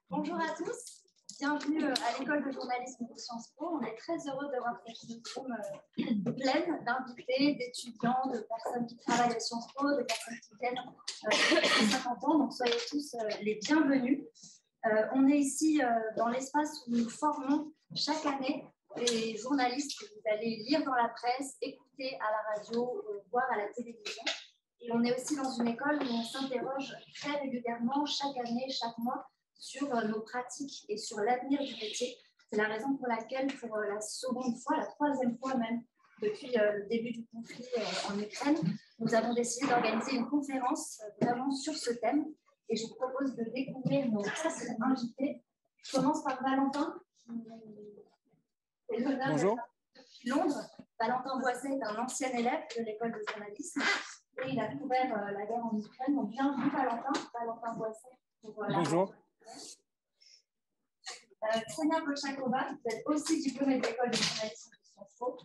Bonjour à tous, bienvenue à l'école de journalisme de Sciences Po. On est très heureux d'avoir cette Zoom pleine d'invités, d'étudiants, de personnes qui travaillent à Sciences Po, de personnes qui viennent de 50 ans, donc soyez tous les bienvenus. On est ici dans l'espace où nous formons chaque année les journalistes que vous allez lire dans la presse, écouter à la radio, voir à la télévision. Et on est aussi dans une école où on s'interroge très régulièrement, chaque année, chaque mois, sur nos pratiques et sur l'avenir du métier. C'est la raison pour laquelle, pour la seconde fois, la troisième fois même, depuis le début du conflit en Ukraine, nous avons décidé d'organiser une conférence vraiment sur ce thème. Et je vous propose de découvrir nos invités. Je commence par Valentin. Bonjour. Depuis Londres. Valentin Boisset est un ancien élève de l'école de journalisme et il a couvert la guerre en Ukraine. Donc, bienvenue Valentin Boisset. Bonjour. Ksenia Bolchakova, vous êtes aussi diplômée de l'école de journalisme de Sciences Po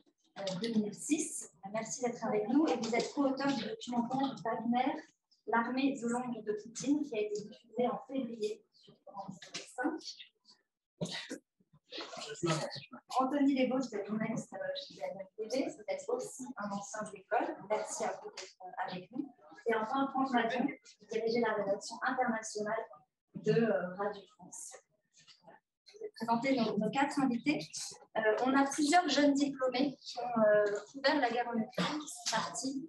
2006. Merci d'être avec nous et vous êtes co-auteur du documentaire Wagner, l'armée de l'ombre de Poutine, qui a été diffusé en février sur France 5. Anthony Legault, vous êtes journaliste chez BFM TV, vous êtes aussi un ancien de l'école. Merci à vous d'être avec nous. Et enfin, Franck Madon, vous dirigez la rédaction internationale de Radio France. Je vais présenter nos quatre invités. On a plusieurs jeunes diplômés qui ont couvert la guerre en Ukraine, qui sont partis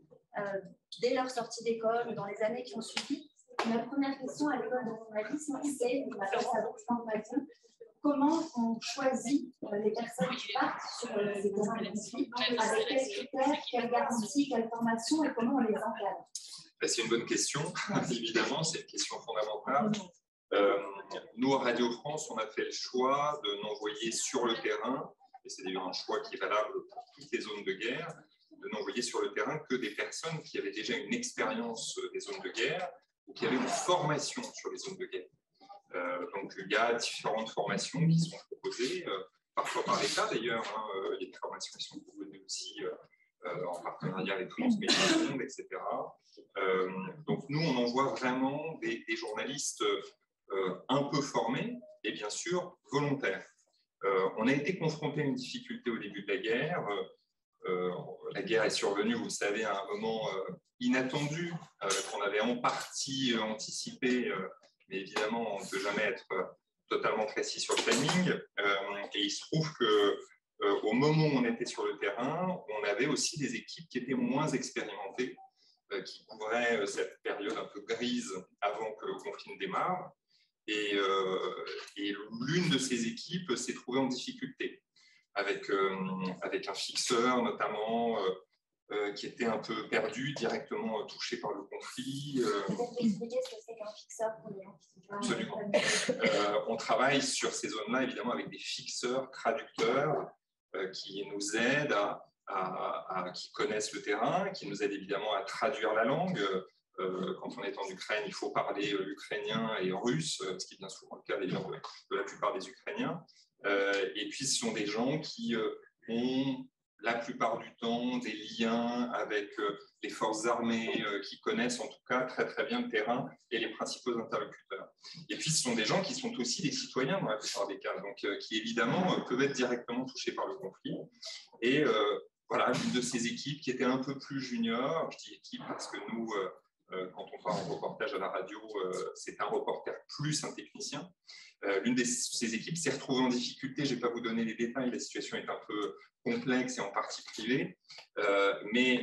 dès leur sortie d'école ou dans les années qui ont suivi. Ma première question à l'école de journalisme, c'est comment on choisit les personnes qui partent sur ces terrains de conflit, avec quels critères, quelles garanties, quelles formations et comment on les encadre? C'est une bonne question, évidemment, c'est une question fondamentale. Nous, à Radio France, on a fait le choix de n'envoyer sur le terrain, et c'est d'ailleurs un choix qui est valable pour toutes les zones de guerre, de n'envoyer sur le terrain que des personnes qui avaient déjà une expérience des zones de guerre ou qui avaient une formation sur les zones de guerre. Donc, il y a différentes formations qui sont proposées, parfois par l'État d'ailleurs. Il y a des formations qui sont proposées aussi en partenariat avec France Médias Monde, etc. Donc, nous, on envoie vraiment des journalistes un peu formés et bien sûr volontaires. On a été confronté à une difficulté au début de la guerre. La guerre est survenue, vous le savez, à un moment inattendu, qu'on avait en partie anticipé, mais évidemment, on ne peut jamais être totalement précis sur le timing. Et il se trouve qu'au moment où on était sur le terrain, on avait aussi des équipes qui étaient moins expérimentées, qui couvraient cette période un peu grise avant que le conflit ne démarre. Et l'une de ces équipes s'est trouvée en difficulté, avec un fixeur notamment, qui était un peu perdu, directement touché par le conflit. Vous pouvez expliquer ce que c'est qu'un fixeur pour les gens qui sont Absolument. On travaille sur ces zones-là, évidemment, avec des fixeurs, traducteurs, qui nous aident qui connaissent le terrain, qui nous aident évidemment à traduire la langue. Quand on est en Ukraine, il faut parler ukrainien et russe, ce qui est bien souvent le cas d'ailleurs de la plupart des Ukrainiens. Et puis, ce sont des gens qui ont la plupart du temps des liens avec les forces armées, qui connaissent en tout cas très très bien le terrain et les principaux interlocuteurs. Et puis, ce sont des gens qui sont aussi des citoyens dans la plupart des cas, donc qui évidemment peuvent être directement touchés par le conflit. Et voilà, une de ces équipes qui était un peu plus junior, je dis équipe parce que nous, quand on part en reportage à la radio, c'est un reporter plus un technicien. L'une de ces équipes s'est retrouvée en difficulté. Je ne vais pas vous donner les détails, la situation est un peu complexe et en partie privée, mais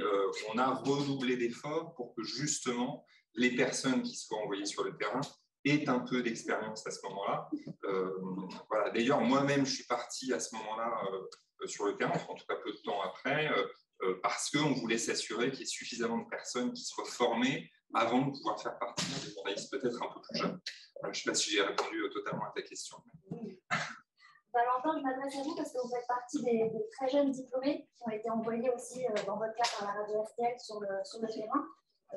on a redoublé d'efforts pour que justement les personnes qui soient envoyées sur le terrain aient un peu d'expérience à ce moment-là. Voilà. D'ailleurs, moi-même, je suis parti à ce moment-là sur le terrain, en tout cas peu de temps après, parce qu'on voulait s'assurer qu'il y ait suffisamment de personnes qui soient formées avant de pouvoir faire partie des journalistes peut-être un peu plus jeunes. Je ne sais pas si j'ai répondu totalement à ta question. Valentin, je m'adresse à vous parce que vous faites partie des très jeunes diplômés qui ont été envoyés aussi, dans votre cas, par la radio RTL sur le terrain.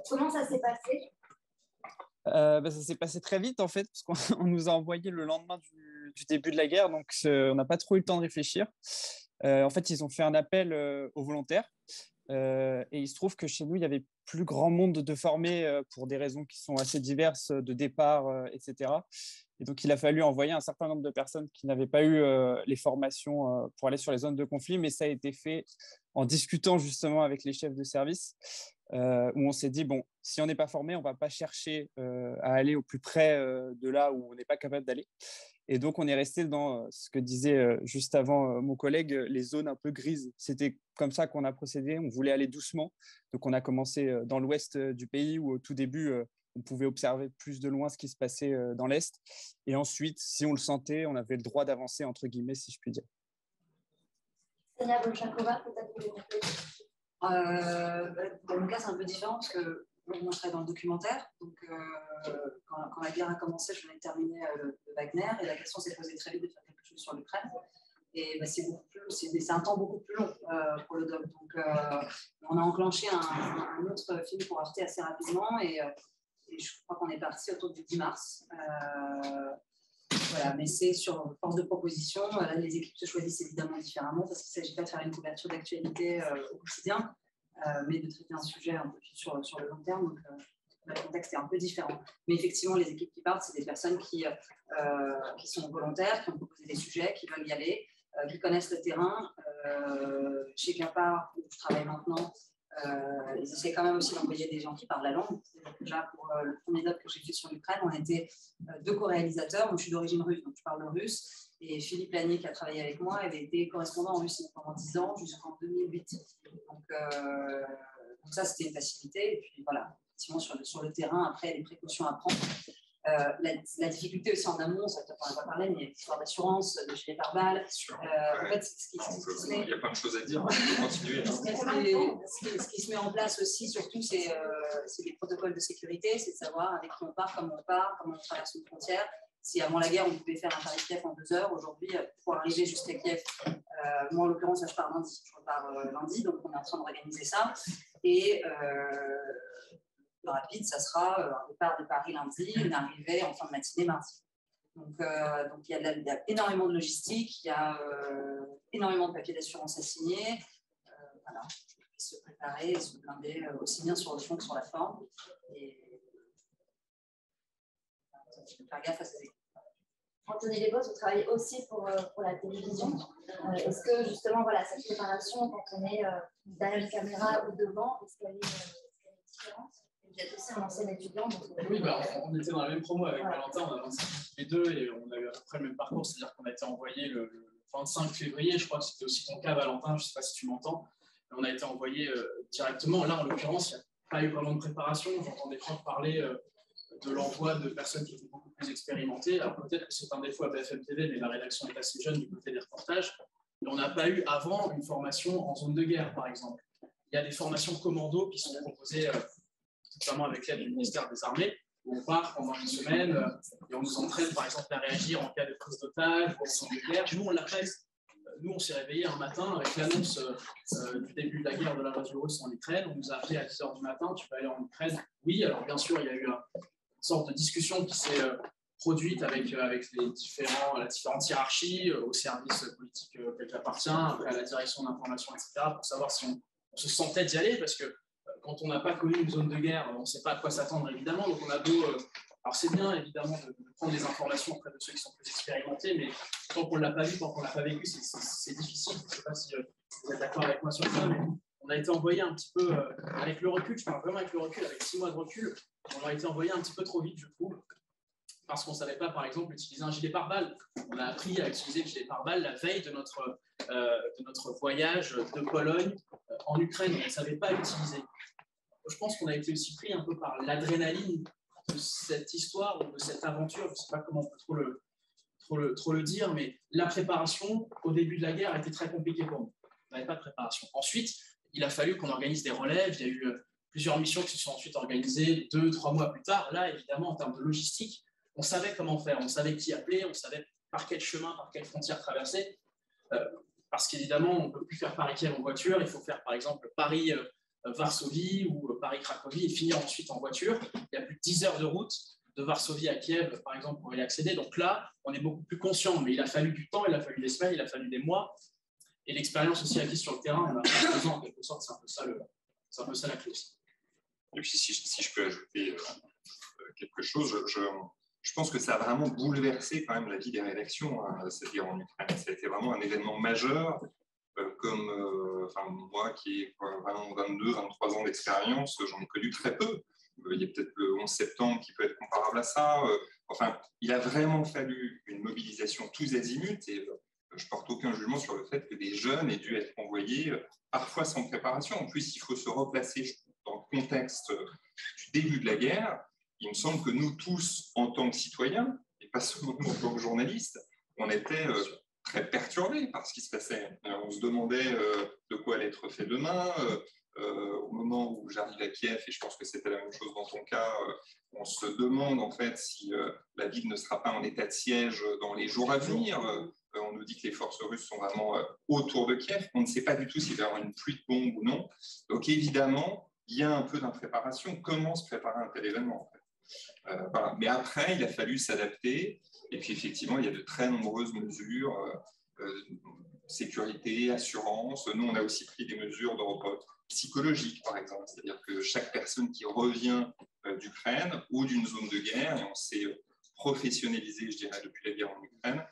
Comment ça s'est passé? Ça s'est passé très vite en fait, parce qu'on nous a envoyé le lendemain du début de la guerre, donc on n'a pas trop eu le temps de réfléchir. En fait, ils ont fait un appel aux volontaires et il se trouve que chez nous, il y avait plus grand monde de former pour des raisons qui sont assez diverses, de départ, etc. Et donc, il a fallu envoyer un certain nombre de personnes qui n'avaient pas eu les formations pour aller sur les zones de conflit, mais ça a été fait en discutant justement avec les chefs de service, où on s'est dit, bon, si on n'est pas formé, on ne va pas chercher à aller au plus près de là où on n'est pas capable d'aller. Et donc, on est resté dans ce que disait juste avant mon collègue, les zones un peu grises. C'était comme ça qu'on a procédé. On voulait aller doucement. Donc, on a commencé dans l'ouest du pays où, au tout début, on pouvait observer plus de loin ce qui se passait dans l'est. Et ensuite, si on le sentait, on avait le droit d'avancer, entre guillemets, si je puis dire. Sonia Bolchakova, peut-être que vous compléter. Dans mon cas, c'est un peu différent parce que moi, je travaille dans le documentaire. Donc, quand la guerre a commencé, je venais de terminer le Wagner et la question s'est posée très vite de faire quelque chose sur l'Ukraine. Et c'est un temps beaucoup plus long pour le doc. Donc, on a enclenché un autre film pour Arte assez rapidement et je crois qu'on est parti autour du 10 mars. Voilà, mais c'est sur force de proposition. Les équipes se choisissent évidemment différemment parce qu'il ne s'agit pas de faire une couverture d'actualité au quotidien, mais de traiter un sujet un peu plus sur le long terme. Donc, le contexte est un peu différent. Mais effectivement, les équipes qui partent, c'est des personnes qui sont volontaires, qui ont proposé des sujets, qui veulent y aller, qui connaissent le terrain. Chez Capar, où je travaille maintenant, ils essaient quand même aussi d'envoyer des gens qui parlent la langue. Déjà, pour le premier doc que j'ai fait sur l'Ukraine, on était deux co-réalisateurs. Moi, je suis d'origine russe, donc je parle le russe. Et Philippe Lanier, qui a travaillé avec moi, avait été correspondant en Russie pendant 10 ans, jusqu'en 2008. Donc ça, c'était une facilité. Et puis voilà, effectivement, sur le terrain, après, il y a des précautions à prendre. La difficulté aussi en amont, ça on n'en a pas parlé, mais il y a l'histoire d'assurance, de gilet pare-balles. En fait, il y a plein de choses à dire, on peut continuer. Ce qui se met en place aussi, surtout, c'est les protocoles de sécurité, c'est de savoir avec qui on part, comment on traverse une frontière. Si avant la guerre, on pouvait faire un Paris-Kiev en 2 heures, aujourd'hui, pour arriver jusqu'à Kiev, moi en l'occurrence, je pars lundi, lundi, donc on est en train d'organiser ça. Et le rapide, ça sera un départ de Paris lundi, une arrivée en fin de matinée mardi. Donc il y a énormément de logistique, il y a énormément de papiers d'assurance à signer. Voilà, je puisse se préparer et se blinder aussi bien sur le fond que sur la forme. Et faire gaffe à ces équipes. Anthony Lesbos, vous travaillez aussi pour la télévision. Est-ce que justement, voilà, cette préparation, quand on est derrière une caméra ou devant, est-ce qu'elle est différente? Vous êtes aussi un ancien étudiant. Oui, on était dans la même promo avec Valentin, on a lancé les deux et on a eu à peu près le même parcours, c'est-à-dire qu'on a été envoyé le 25 février, je crois que c'était aussi ton cas, Valentin, je ne sais pas si tu m'entends, mais on a été envoyé directement. Là, en l'occurrence, il n'y a pas eu vraiment de préparation. J'entends des profs parler de l'envoi de personnes qui étaient beaucoup plus expérimentées. Alors peut-être que c'est un défaut à BFM TV, mais la rédaction est assez jeune du côté des reportages. Mais on n'a pas eu avant une formation en zone de guerre, par exemple. Il y a des formations commando qui sont proposées notamment avec l'aide du ministère des Armées, où on part pendant une semaine et on nous entraîne par exemple à réagir en cas de prise d'otage ou en zone de guerre. Nous, on l'a fait. Nous, on s'est réveillé un matin avec l'annonce du début de la guerre de l'invasion russe en Ukraine. On nous a appelé à 10h du matin, tu vas aller en Ukraine. Oui, alors bien sûr, il y a eu une sorte de discussion qui s'est produite avec la différente hiérarchie, au service politique auquel j'appartiens, après à la direction d'information, etc., pour savoir si on se sentait d'y aller, parce que quand on n'a pas connu une zone de guerre, on ne sait pas à quoi s'attendre, évidemment. Donc, on a beau. Alors, c'est bien, évidemment, de prendre des informations auprès de ceux qui sont plus expérimentés, mais tant qu'on ne l'a pas vu, tant qu'on ne l'a pas vécu, c'est difficile. Je ne sais pas si vous êtes d'accord avec moi sur ça, mais on a été envoyé un petit peu, avec le recul, je parle vraiment avec le recul, avec 6 mois de recul, on a été envoyé un petit peu trop vite, je trouve, parce qu'on ne savait pas, par exemple, utiliser un gilet pare-balles. On a appris à utiliser le gilet pare-balles la veille de notre voyage de Pologne en Ukraine. On ne savait pas l'utiliser. Je pense qu'on a été aussi pris un peu par l'adrénaline de cette histoire, de cette aventure. Je ne sais pas comment on peut trop le dire, mais la préparation au début de la guerre a été très compliquée pour nous. On n'avait pas de préparation. Ensuite, il a fallu qu'on organise des relèves. Il y a eu plusieurs missions qui se sont ensuite organisées 2-3 mois plus tard. Là, évidemment, en termes de logistique, on savait comment faire, on savait qui appeler, on savait par quel chemin, par quelle frontière traverser. Parce qu'évidemment, on ne peut plus faire Paris-Kiev en voiture. Il faut faire, par exemple, Paris-Varsovie ou Paris-Cracovie et finir ensuite en voiture. Il y a plus de 10 heures de route de Varsovie à Kiev, par exemple, pour y accéder. Donc là, on est beaucoup plus conscient. Mais il a fallu du temps, il a fallu des semaines, il a fallu des mois. Et l'expérience aussi acquise sur le terrain, on a 2 ans en quelque sorte, c'est un peu ça la clé. Et puis, si je peux ajouter quelque chose, je pense que ça a vraiment bouleversé quand même la vie des rédactions, hein, cette guerre en Ukraine. Ça a été vraiment un événement majeur. Moi qui ai vraiment 22, 23 ans d'expérience, j'en ai connu très peu. Il y a peut-être le 11 septembre qui peut être comparable à ça. Il a vraiment fallu une mobilisation tous azimuts et je porte aucun jugement sur le fait que des jeunes aient dû être envoyés parfois sans préparation. En plus, il faut se replacer dans le contexte du début de la guerre. Il me semble que nous tous, en tant que citoyens, et pas seulement en tant que journalistes, on était très perturbés par ce qui se passait. On se demandait de quoi allait être fait demain. Au moment où j'arrive à Kiev, et je pense que c'était la même chose dans ton cas, on se demande en fait si la ville ne sera pas en état de siège dans les jours à venir. On nous dit que les forces russes sont vraiment autour de Kiev. On ne sait pas du tout s'il va y avoir une pluie de bombes ou non. Donc évidemment, il y a un peu d'impréparation. Comment se préparer à un tel événement en fait. Voilà. Mais après, il a fallu s'adapter. Et puis effectivement, il y a de très nombreuses mesures, sécurité, assurance. Nous, on a aussi pris des mesures de repos psychologique, par exemple. C'est-à-dire que chaque personne qui revient d'Ukraine ou d'une zone de guerre, et on s'est professionnalisé, je dirais, depuis la guerre en Ukraine,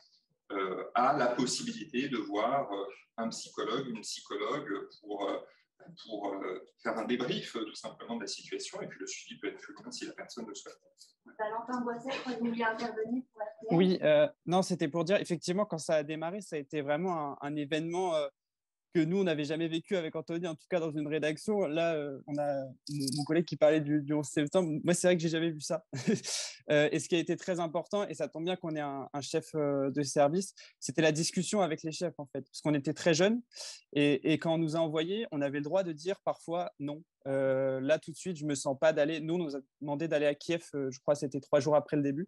a la possibilité de voir un psychologue, une psychologue pour faire un débrief tout simplement de la situation, et puis le suivi peut être plus long si la personne le souhaite. Valentin Boisset, je crois que vous vouliez intervenir pour RTL. Oui, non, c'était pour dire, effectivement, quand ça a démarré, ça a été vraiment un événement que nous, on n'avait jamais vécu avec Anthony, en tout cas dans une rédaction. Là, on a mon collègue qui parlait du 11 septembre. Moi, c'est vrai que j'ai jamais vu ça. Et ce qui a été très important, et ça tombe bien qu'on ait un chef de service, c'était la discussion avec les chefs, en fait. Parce qu'on était très jeunes. Et quand on nous a envoyés, on avait le droit de dire parfois non. Là, tout de suite, je ne me sens pas d'aller. Nous, on nous a demandé d'aller à Kiev, je crois que c'était 3 jours après le début.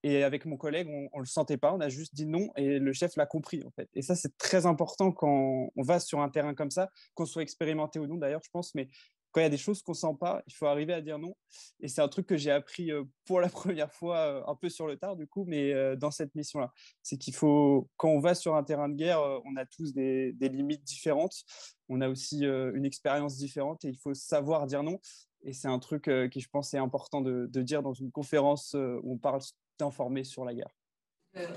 Et avec mon collègue, on ne le sentait pas, on a juste dit non et le chef l'a compris en fait. Et ça, c'est très important quand on va sur un terrain comme ça, qu'on soit expérimenté ou non d'ailleurs, je pense, mais quand il y a des choses qu'on ne sent pas, il faut arriver à dire non. Et c'est un truc que j'ai appris pour la première fois, un peu sur le tard du coup, mais dans cette mission-là. C'est qu'il faut, quand on va sur un terrain de guerre, on a tous des limites différentes, on a aussi une expérience différente et il faut savoir dire non. Et c'est un truc qui, je pense, est important de dire dans une conférence où on parle d'informer sur la guerre.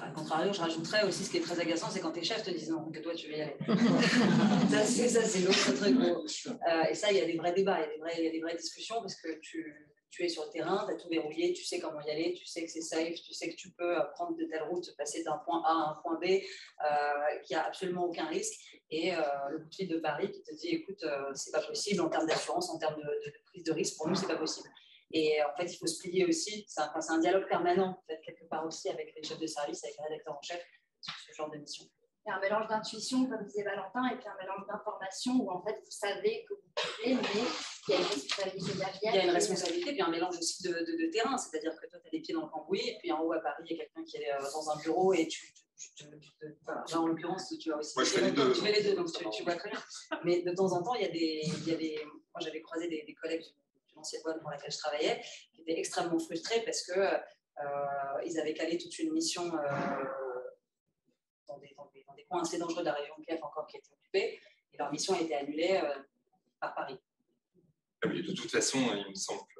À contrario, je rajouterais aussi ce qui est très agaçant, c'est quand tes chefs te disent non, que toi tu veux y aller. ça, c'est l'autre truc. Et ça, il y a des vrais débats, il y a des vraies discussions parce que tu es sur le terrain, tu as tout verrouillé, tu sais comment y aller, tu sais que c'est safe, tu sais que tu peux prendre de telle route, passer d'un point A à un point B, qu'il n'y a absolument aucun risque. Et le coup de fil de Paris qui te dit écoute, c'est pas possible en termes d'assurance, en termes de prise de risque, pour nous, c'est pas possible. Et en fait, il faut se plier aussi. C'est un dialogue permanent, en fait, quelque part aussi, avec les chefs de service, avec les rédacteurs en chef, sur ce genre de mission. Il y a un mélange d'intuition, comme disait Valentin, et puis un mélange d'information où, en fait, vous savez que vous pouvez, mais il y a une responsabilité derrière. Il y a une responsabilité, puis un mélange aussi de terrain. C'est-à-dire que toi, tu as les pieds dans le cambouis, et puis en haut à Paris, il y a quelqu'un qui est dans un bureau, et voilà. Là, en l'occurrence, tu as aussi. Moi, je fais les deux. Tu fais les deux, donc tu vois très bien. Mais de temps en temps, il y a des moi, j'avais croisé des collègues l'ancienne boîte pour laquelle je travaillais, qui étaient extrêmement frustrés parce qu'ils avaient calé toute une mission dans des coins assez dangereux de la région de Kiev encore qui étaient occupés, et leur mission a été annulée par Paris. Oui, de toute façon, il me semble que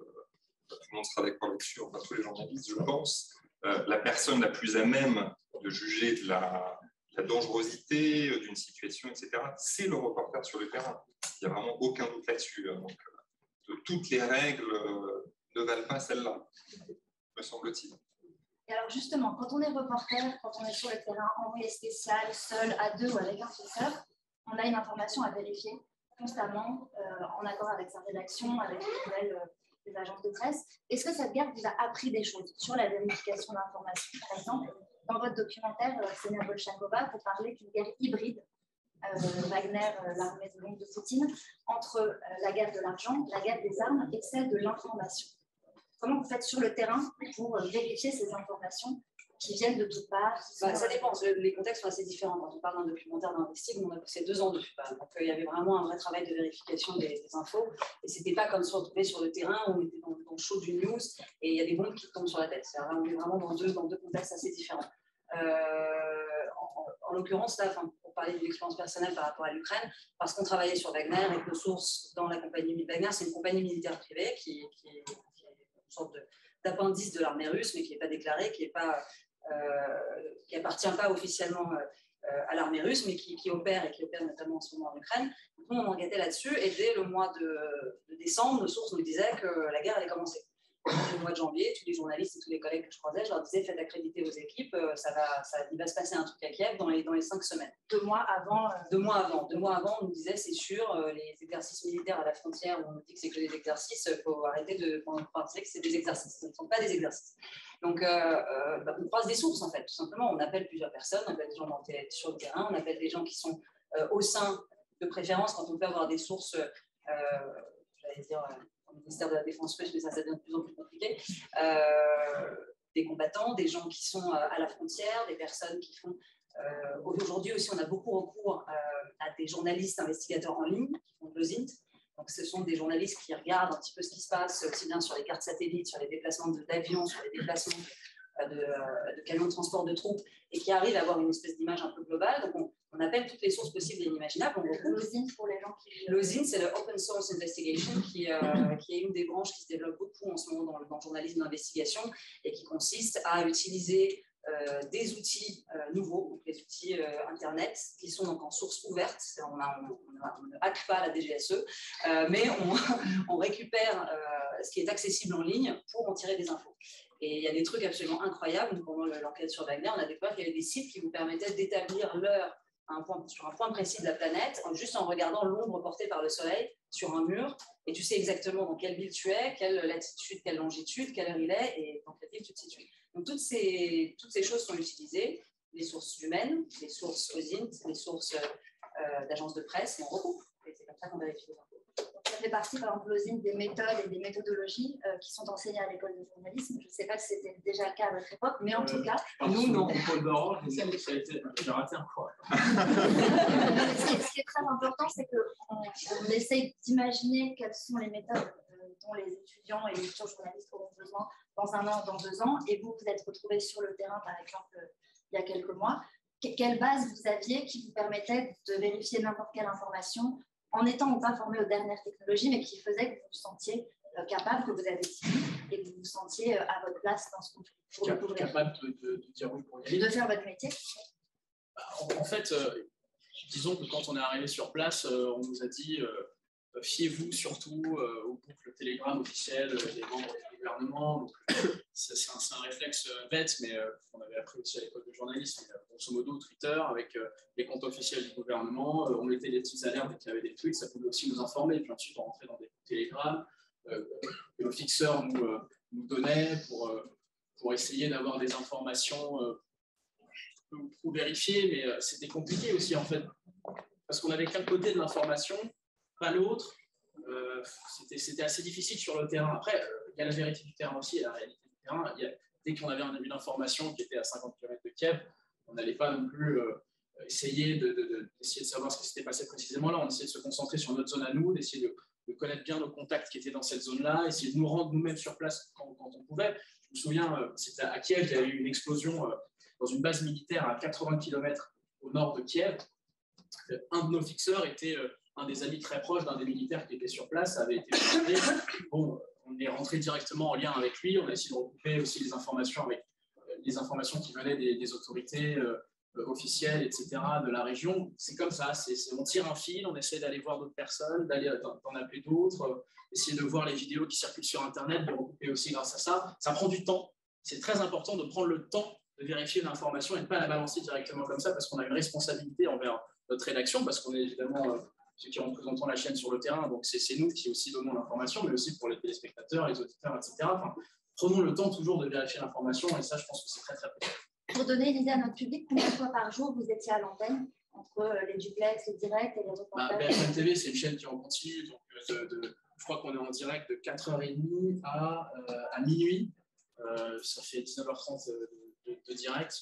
tout le monde sera d'accord là-dessus, enfin, tous les journalistes, je pense. La personne la plus à même de juger de la dangerosité d'une situation, etc., c'est le reporter sur le terrain. Il n'y a vraiment aucun doute là-dessus. Donc, toutes les règles ne valent pas celle-là, me semble-t-il. Et alors justement, quand on est reporter, quand on est sur le terrain, envoyé spécial, seul, à deux ou avec un chasseur, on a une information à vérifier constamment, en accord avec sa rédaction, avec les nouvelles des agences de presse. Est-ce que cette guerre vous a appris des choses sur la vérification d'informations? Par exemple, dans votre documentaire, Ksenia Bolchakova, vous parlez d'une guerre hybride, Wagner, l'armée de l'ombre de Poutine, entre la guerre de l'argent, la guerre des armes et celle de l'information. Comment vous faites sur le terrain pour vérifier ces informations qui viennent de toutes parts? Ça dépend, les contextes sont assez différents. Quand on parle d'un documentaire d'investigation, on a passé 2 ans dessus. Donc il y avait vraiment un vrai travail de vérification des infos. Et ce n'était pas comme se retrouver sur le terrain où on était dans le show du news et il y a des bombes qui tombent sur la tête. On est vraiment dans deux contextes assez différents. En l'occurrence, là, pour parler d'une expérience personnelle par rapport à l'Ukraine, parce qu'on travaillait sur Wagner et que nos sources dans la compagnie Wagner, c'est une compagnie militaire privée qui est une sorte d'appendice de l'armée russe, mais qui n'est pas déclarée, qui appartient pas officiellement à l'armée russe, mais qui opère et qui opère notamment en ce moment en Ukraine. Donc, nous, on enquêtait là-dessus et dès le mois de décembre, nos sources nous disaient que la guerre allait commencer. Le mois de janvier, tous les journalistes et tous les collègues que je croisais, je leur disais faites accréditer vos équipes, il va se passer un truc à Kiev dans les 5 semaines. 2 mois avant. 2 mois avant, on nous disait c'est sûr, les exercices militaires à la frontière, où on nous dit que c'est que des exercices, il faut arrêter de penser que c'est des exercices. Ce ne sont pas des exercices. Donc, on croise des sources en fait, tout simplement. On appelle plusieurs personnes, on appelle des gens sur le terrain, on appelle des gens qui sont au sein de préférence quand on peut avoir des sources, j'allais dire. Au ministère de la Défense russe, mais ça devient de plus en plus compliqué, des combattants, des gens qui sont à la frontière, des personnes qui font... Aujourd'hui aussi, on a beaucoup recours à des journalistes investigateurs en ligne qui font de l'OSINT. Donc, ce sont des journalistes qui regardent un petit peu ce qui se passe, aussi bien sur les cartes satellites, sur les déplacements d'avions, sur les déplacements de camions de transport de troupes, et qui arrivent à avoir une espèce d'image un peu globale. Donc, on appelle toutes les sources possibles et inimaginables. L'OSINT, pour les gens qui... L'OSINT, c'est le Open Source Investigation, qui est une des branches qui se développe beaucoup en ce moment dans le journalisme d'investigation et qui consiste à utiliser des outils nouveaux, donc les outils Internet, qui sont donc en source ouverte. On ne hack pas la DGSE, mais on récupère ce qui est accessible en ligne pour en tirer des infos. Et il y a des trucs absolument incroyables. Pendant l'enquête sur Wagner, on a découvert qu'il y avait des sites qui vous permettaient d'établir l'heure sur un point précis de la planète, juste en regardant l'ombre portée par le soleil sur un mur, et tu sais exactement dans quelle ville tu es, quelle latitude, quelle longitude, quelle heure il est, et dans quelle ville tu te situes. Donc toutes ces choses sont utilisées, les sources humaines, les sources OSINT, les sources d'agences de presse, et on regroupe. Et c'est comme ça qu'on vérifie les infos. Ça fait partie, par exemple, l'OSINT, des méthodes et des méthodologies qui sont enseignées à l'école de journalisme. Je ne sais pas si c'était déjà le cas à votre époque, mais en tout cas... Nous, non. Paul Baron, j'ai raté un cours. Ce qui est très important, c'est qu'on essaye d'imaginer quelles sont les méthodes dont les étudiants et les futurs journalistes auront besoin dans 1 an, dans 2 ans. Et vous êtes retrouvés sur le terrain, par exemple, il y a quelques mois. Quelle base vous aviez qui vous permettait de vérifier n'importe quelle information en étant ou pas formé aux dernières technologies, mais qui faisait que vous vous sentiez capable, que vous avez suivi et que vous vous sentiez à votre place dans ce conflit. Capable de dire oui pour y aller. De faire votre métier. En fait, disons que quand on est arrivé sur place, on nous a dit fiez-vous surtout aux boucles Telegram officielles des membres du gouvernement. C'est un réflexe bête, mais on avait appris aussi à l'école de journalisme. Grosso modo, Twitter, avec les comptes officiels du gouvernement, on mettait des petites alertes dès qu'il y avait des tweets, ça pouvait aussi nous informer. Puis ensuite, on rentrait dans des Telegram que le fixeur nous donnait pour essayer d'avoir des informations pour vérifier, mais c'était compliqué aussi, en fait, parce qu'on n'avait qu'un côté de l'information, pas l'autre. C'était assez difficile sur le terrain. Après, il y a la vérité du terrain aussi, et la réalité du terrain. Dès qu'on avait un début d'information qui était à 50 km de Kiev, on n'allait pas non plus essayer d'essayer de savoir ce qui s'était passé précisément là. On essayait de se concentrer sur notre zone à nous, d'essayer de connaître bien nos contacts qui étaient dans cette zone-là, essayer de nous rendre nous-mêmes sur place quand on pouvait. Je me souviens, c'était à Kiev, il y a eu une explosion dans une base militaire à 80 km au nord de Kiev. Un de nos fixeurs était un des amis très proches d'un des militaires qui était sur place, ça avait été demandé. Bon, on est rentré directement en lien avec lui, on a essayé de regrouper aussi les informations avec les informations qui venaient des autorités officielles, etc., de la région. C'est comme ça, on tire un fil, on essaie d'aller voir d'autres personnes, d'aller d'en appeler d'autres, essayer de voir les vidéos qui circulent sur Internet, de regrouper aussi grâce à ça. Ça prend du temps. C'est très important de prendre le temps de vérifier l'information et de ne pas la balancer directement comme ça, parce qu'on a une responsabilité envers notre rédaction, parce qu'on est évidemment ceux qui représentent la chaîne sur le terrain, donc c'est nous qui aussi donnons l'information, mais aussi pour les téléspectateurs, les auditeurs, etc. Enfin, prenons le temps toujours de vérifier l'information, et ça, je pense que c'est très, très important. Pour donner une idée à notre public, combien de fois par jour vous étiez à l'antenne entre les duplex, les directs et les reportages? BFM TV, c'est une chaîne qui est en continu, donc je crois qu'on est en direct de 4h30 à minuit. Ça fait 19h30 de direct.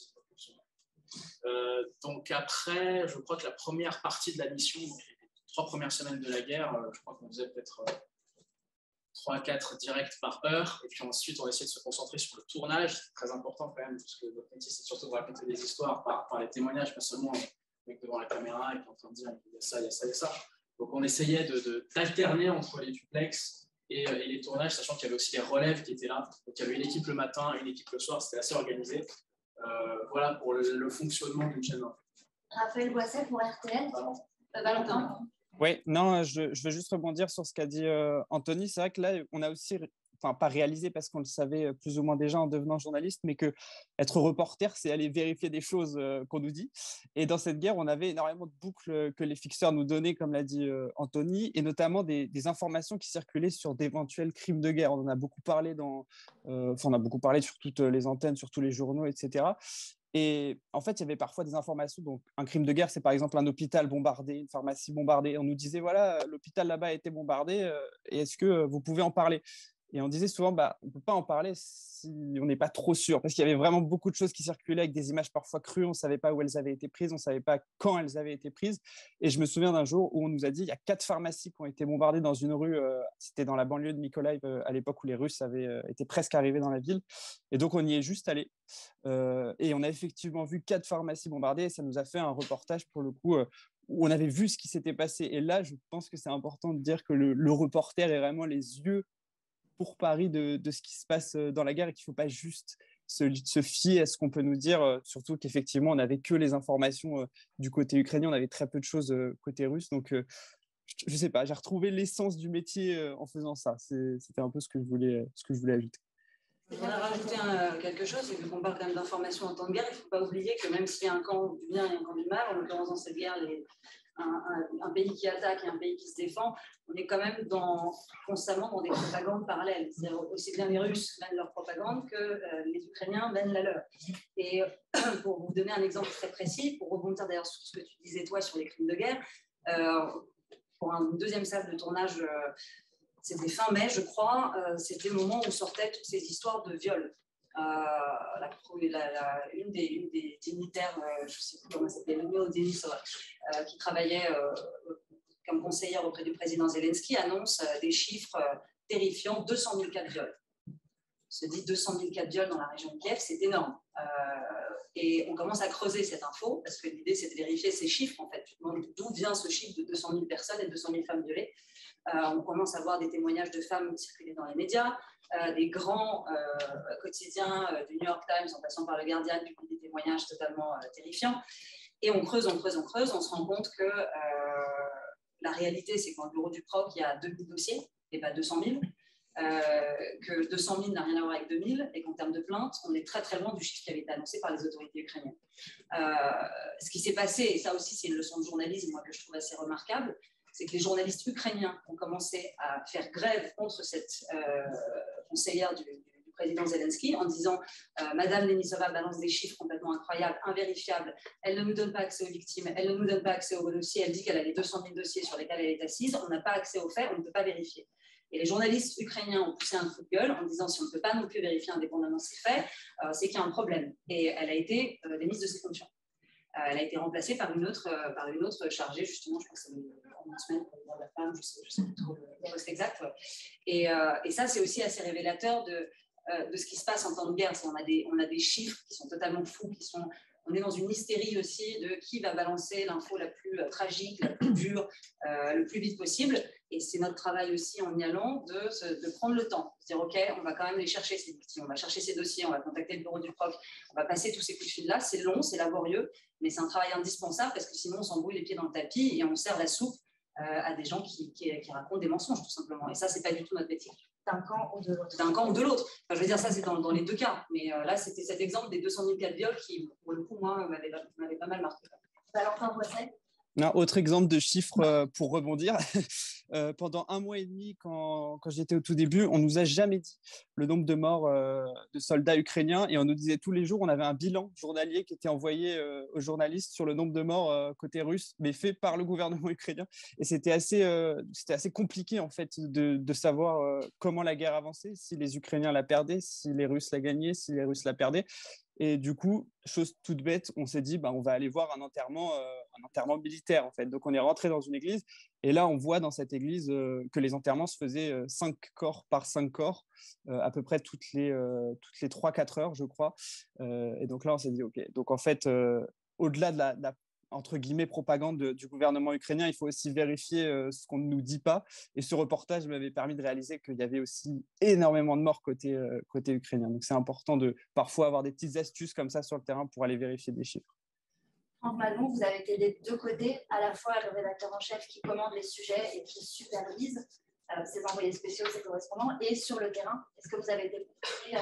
Donc après, je crois que la première partie de la mission, donc les 3 premières semaines de la guerre, je crois qu'on faisait peut-être 3-4 directs par heure. Et puis ensuite, on essaie de se concentrer sur le tournage. C'est très important quand même, parce que votre métier, c'est surtout de raconter des histoires par les témoignages, pas seulement le mec devant la caméra et qui est en train de dire il y a ça, il y a ça, il y a ça. Donc on essayait d'alterner entre les duplex et les tournages, sachant qu'il y avait aussi les relèves qui étaient là. Donc il y avait une équipe le matin, une équipe le soir, c'était assez organisé. Voilà pour le fonctionnement d'une chaîne. Raphaël Boisset pour RTL. Valentin. Oui, non, je veux juste rebondir sur ce qu'a dit Anthony. C'est vrai que là, on a aussi, enfin pas réalisé parce qu'on le savait plus ou moins déjà en devenant journaliste, mais que être reporter, c'est aller vérifier des choses qu'on nous dit. Et dans cette guerre, on avait énormément de boucles que les fixeurs nous donnaient, comme l'a dit Anthony, et notamment des informations qui circulaient sur d'éventuels crimes de guerre. On en a beaucoup parlé on a beaucoup parlé sur toutes les antennes, sur tous les journaux, etc. Et en fait, il y avait parfois des informations. Donc, un crime de guerre, c'est par exemple un hôpital bombardé, une pharmacie bombardée. Et on nous disait, voilà, l'hôpital là-bas a été bombardé, et est-ce que vous pouvez en parler? Et on disait souvent, bah, on ne peut pas en parler si on n'est pas trop sûr, parce qu'il y avait vraiment beaucoup de choses qui circulaient avec des images parfois crues. On ne savait pas où elles avaient été prises, on ne savait pas quand elles avaient été prises. Et je me souviens d'un jour où on nous a dit, il y a 4 pharmacies qui ont été bombardées dans une rue, c'était dans la banlieue de Mykolaiv, à l'époque où les Russes avaient été presque arrivés dans la ville. Et donc, on y est juste allé. Et on a effectivement vu 4 pharmacies bombardées, et ça nous a fait un reportage, pour le coup, où on avait vu ce qui s'était passé. Et là, je pense que c'est important de dire que le reporter est vraiment les yeux pour Paris de ce qui se passe dans la guerre, et qu'il ne faut pas juste se fier à ce qu'on peut nous dire, surtout qu'effectivement, on n'avait que les informations du côté ukrainien, on avait très peu de choses côté russe. Donc, je ne sais pas, j'ai retrouvé l'essence du métier en faisant ça. C'était un peu ce que je voulais ajouter. Je voudrais rajouter quelque chose, c'est qu'on parle quand même d'information en temps de guerre. Il ne faut pas oublier que même s'il y a un camp du bien et un camp du mal, en l'occurrence dans cette guerre, un pays qui attaque et un pays qui se défend, on est quand même constamment dans des propagandes parallèles. C'est-à-dire aussi bien les Russes mènent leur propagande que les Ukrainiens mènent la leur. Et pour vous donner un exemple très précis, pour rebondir d'ailleurs sur ce que tu disais toi sur les crimes de guerre, pour une deuxième salle de tournage, c'était fin mai, je crois, c'était le moment où sortaient toutes ces histoires de viol. Une des dignitaires, je ne sais plus comment ça s'appelle, Lyudmila Denisova, qui travaillait comme conseillère auprès du président Zelensky, annonce des chiffres terrifiants, 200 000 cas de viol. On se dit 200 000 cas de viol dans la région de Kiev, c'est énorme. Et on commence à creuser cette info, parce que l'idée, c'est de vérifier ces chiffres, en fait. D'où vient ce chiffre de 200 000 personnes et 200 000 femmes violées. On commence à voir des témoignages de femmes circuler dans les médias, des grands quotidiens du New York Times, en passant par le Guardian, publient des témoignages totalement terrifiants. Et on creuse, on se rend compte que la réalité, c'est que dans le bureau du PROC, il y a 2000 dossiers, et pas 200 000. Que 200 000 n'a rien à voir avec 2000, et qu'en termes de plaintes, on est très très loin du chiffre qui avait été annoncé par les autorités ukrainiennes. Ce qui s'est passé, et ça aussi c'est une leçon de journalisme moi, que je trouve assez remarquable, c'est que les journalistes ukrainiens ont commencé à faire grève contre cette conseillère du président Zelensky en disant Madame Denisova balance des chiffres complètement incroyables, invérifiables, elle ne nous donne pas accès aux victimes, elle ne nous donne pas accès aux dossiers, elle dit qu'elle a les 200 000 dossiers sur lesquels elle est assise, on n'a pas accès aux faits, on ne peut pas vérifier. Et les journalistes ukrainiens ont poussé un coup de gueule en disant si on ne peut pas non plus vérifier indépendamment ces faits, c'est qu'il y a un problème. Et elle a été démise de ses fonctions. Elle a été remplacée par une autre chargée, justement, je crois que c'est une semaine pour le droit de la femme, je sais plus trop le poste exact. Ouais. Et ça, c'est aussi assez révélateur de ce qui se passe en temps de guerre. On a des chiffres qui sont totalement fous, on est dans une hystérie aussi de qui va balancer l'info la plus tragique, la plus dure, le plus vite possible. Et c'est notre travail aussi en y allant de prendre le temps, de se dire ok, on va quand même les chercher ces victimes, on va chercher ces dossiers, on va contacter le bureau du PROC, on va passer tous ces coups de fil-là. C'est long, c'est laborieux, mais c'est un travail indispensable parce que sinon on s'embrouille les pieds dans le tapis et on sert la soupe à des gens qui racontent des mensonges tout simplement. Et ça, c'est pas du tout notre métier. D'un camp ou de l'autre. D'un camp ou de l'autre. Enfin, je veux dire, ça, c'est dans les deux cas. Mais là, c'était cet exemple des 200 000 cas de viol qui, pour le coup, moi, m'avait pas mal marqué. Valentin Boisset. Autre exemple de chiffres pour rebondir. Pendant 1 mois et demi, quand j'étais au tout début, on ne nous a jamais dit le nombre de morts de soldats ukrainiens, et on nous disait tous les jours, on avait un bilan journalier qui était envoyé aux journalistes sur le nombre de morts côté russe, mais fait par le gouvernement ukrainien. Et c'était assez compliqué en fait de savoir comment la guerre avançait, si les Ukrainiens la perdaient, si les Russes la gagnaient, si les Russes la perdaient. Et du coup, chose toute bête, on s'est dit, on va aller voir un enterrement militaire, en fait. Donc, on est rentré dans une église. Et là, on voit dans cette église que les enterrements se faisaient 5 corps par 5 corps, à peu près toutes les 3-4 heures, je crois. Et donc là, on s'est dit, OK. Donc, en fait, au-delà de la entre guillemets, propagande du gouvernement ukrainien, il faut aussi vérifier ce qu'on ne nous dit pas. Et ce reportage m'avait permis de réaliser qu'il y avait aussi énormément de morts côté ukrainien. Donc, c'est important de parfois avoir des petites astuces comme ça sur le terrain pour aller vérifier des chiffres. Franck Madelon, vous avez été des deux côtés, à la fois le rédacteur en chef qui commande les sujets et qui supervise ses envoyés spéciaux, ses correspondants, et sur le terrain. Est-ce que vous avez été confronté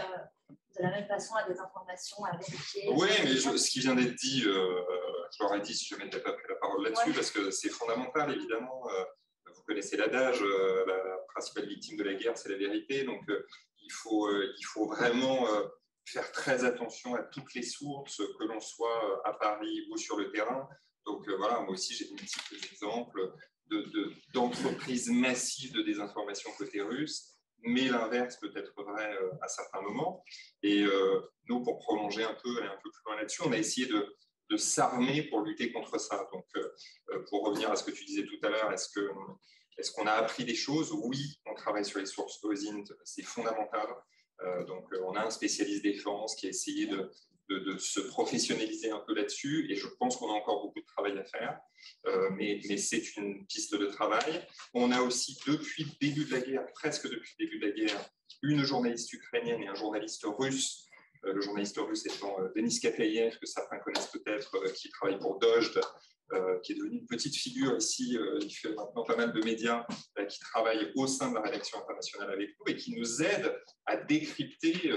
de la même façon à des informations à vérifier? Oui, mais ce qui vient d'être dit, je l'aurais dit si je n'avais pas pris la parole là-dessus, parce que c'est fondamental, évidemment. Vous connaissez l'adage, la principale victime de la guerre, c'est la vérité. Donc, il faut vraiment faire très attention à toutes les sources, que l'on soit à Paris ou sur le terrain. Donc, voilà, moi aussi, j'ai de multiples exemples d'entreprises massives de désinformation côté russe, mais l'inverse peut être vrai à certains moments. Et nous, pour prolonger un peu, aller un peu plus loin là-dessus, on a essayé de s'armer pour lutter contre ça. Donc, pour revenir à ce que tu disais tout à l'heure, est-ce qu'on a appris des choses? Oui, on travaille sur les sources OSINT, c'est fondamental. Donc, on a un spécialiste défense qui a essayé de se professionnaliser un peu là-dessus, et je pense qu'on a encore beaucoup de travail à faire, mais c'est une piste de travail. On a aussi, depuis le début de la guerre, presque depuis le début de la guerre, une journaliste ukrainienne et un journaliste russe, le journaliste russe étant Denis Kataïev, que certains connaissent peut-être, qui travaille pour Dojd, qui est devenu une petite figure ici, il fait maintenant pas mal de médias, qui travaille au sein de la rédaction internationale avec nous et qui nous aide à décrypter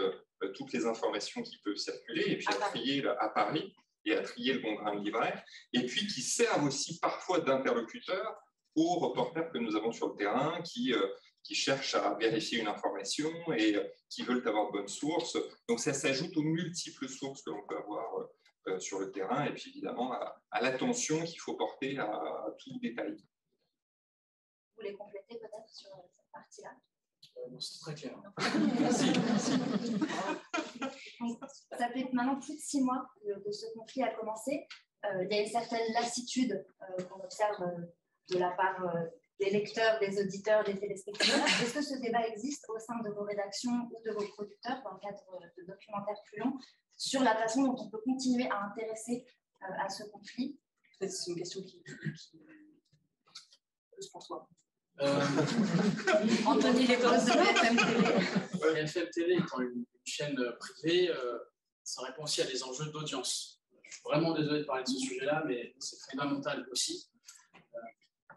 toutes les informations qui peuvent circuler et puis à trier à Paris et à trier le bon grain de livret, et puis qui servent aussi parfois d'interlocuteurs aux reporters que nous avons sur le terrain qui cherchent à vérifier une information et qui veulent avoir de bonnes sources. Donc ça s'ajoute aux multiples sources que l'on peut avoir sur le terrain, et puis évidemment à l'attention qu'il faut porter à tout détail. Vous voulez compléter peut-être sur cette partie-là? C'est très clair. Merci. Ça fait maintenant plus de 6 mois que ce conflit a commencé. Il y a une certaine lassitude qu'on observe de la part des lecteurs, des auditeurs, des téléspectateurs. Est-ce que ce débat existe au sein de vos rédactions ou de vos producteurs dans le cadre de documentaires plus longs sur la façon dont on peut continuer à intéresser à ce conflit? Peut-être c'est une question qui pour toi. Anthony Lévos de BFM TV. BFM TV étant une chaîne privée, ça répond aussi à des enjeux d'audience. Je suis vraiment désolé de parler de ce sujet-là, mais c'est fondamental aussi.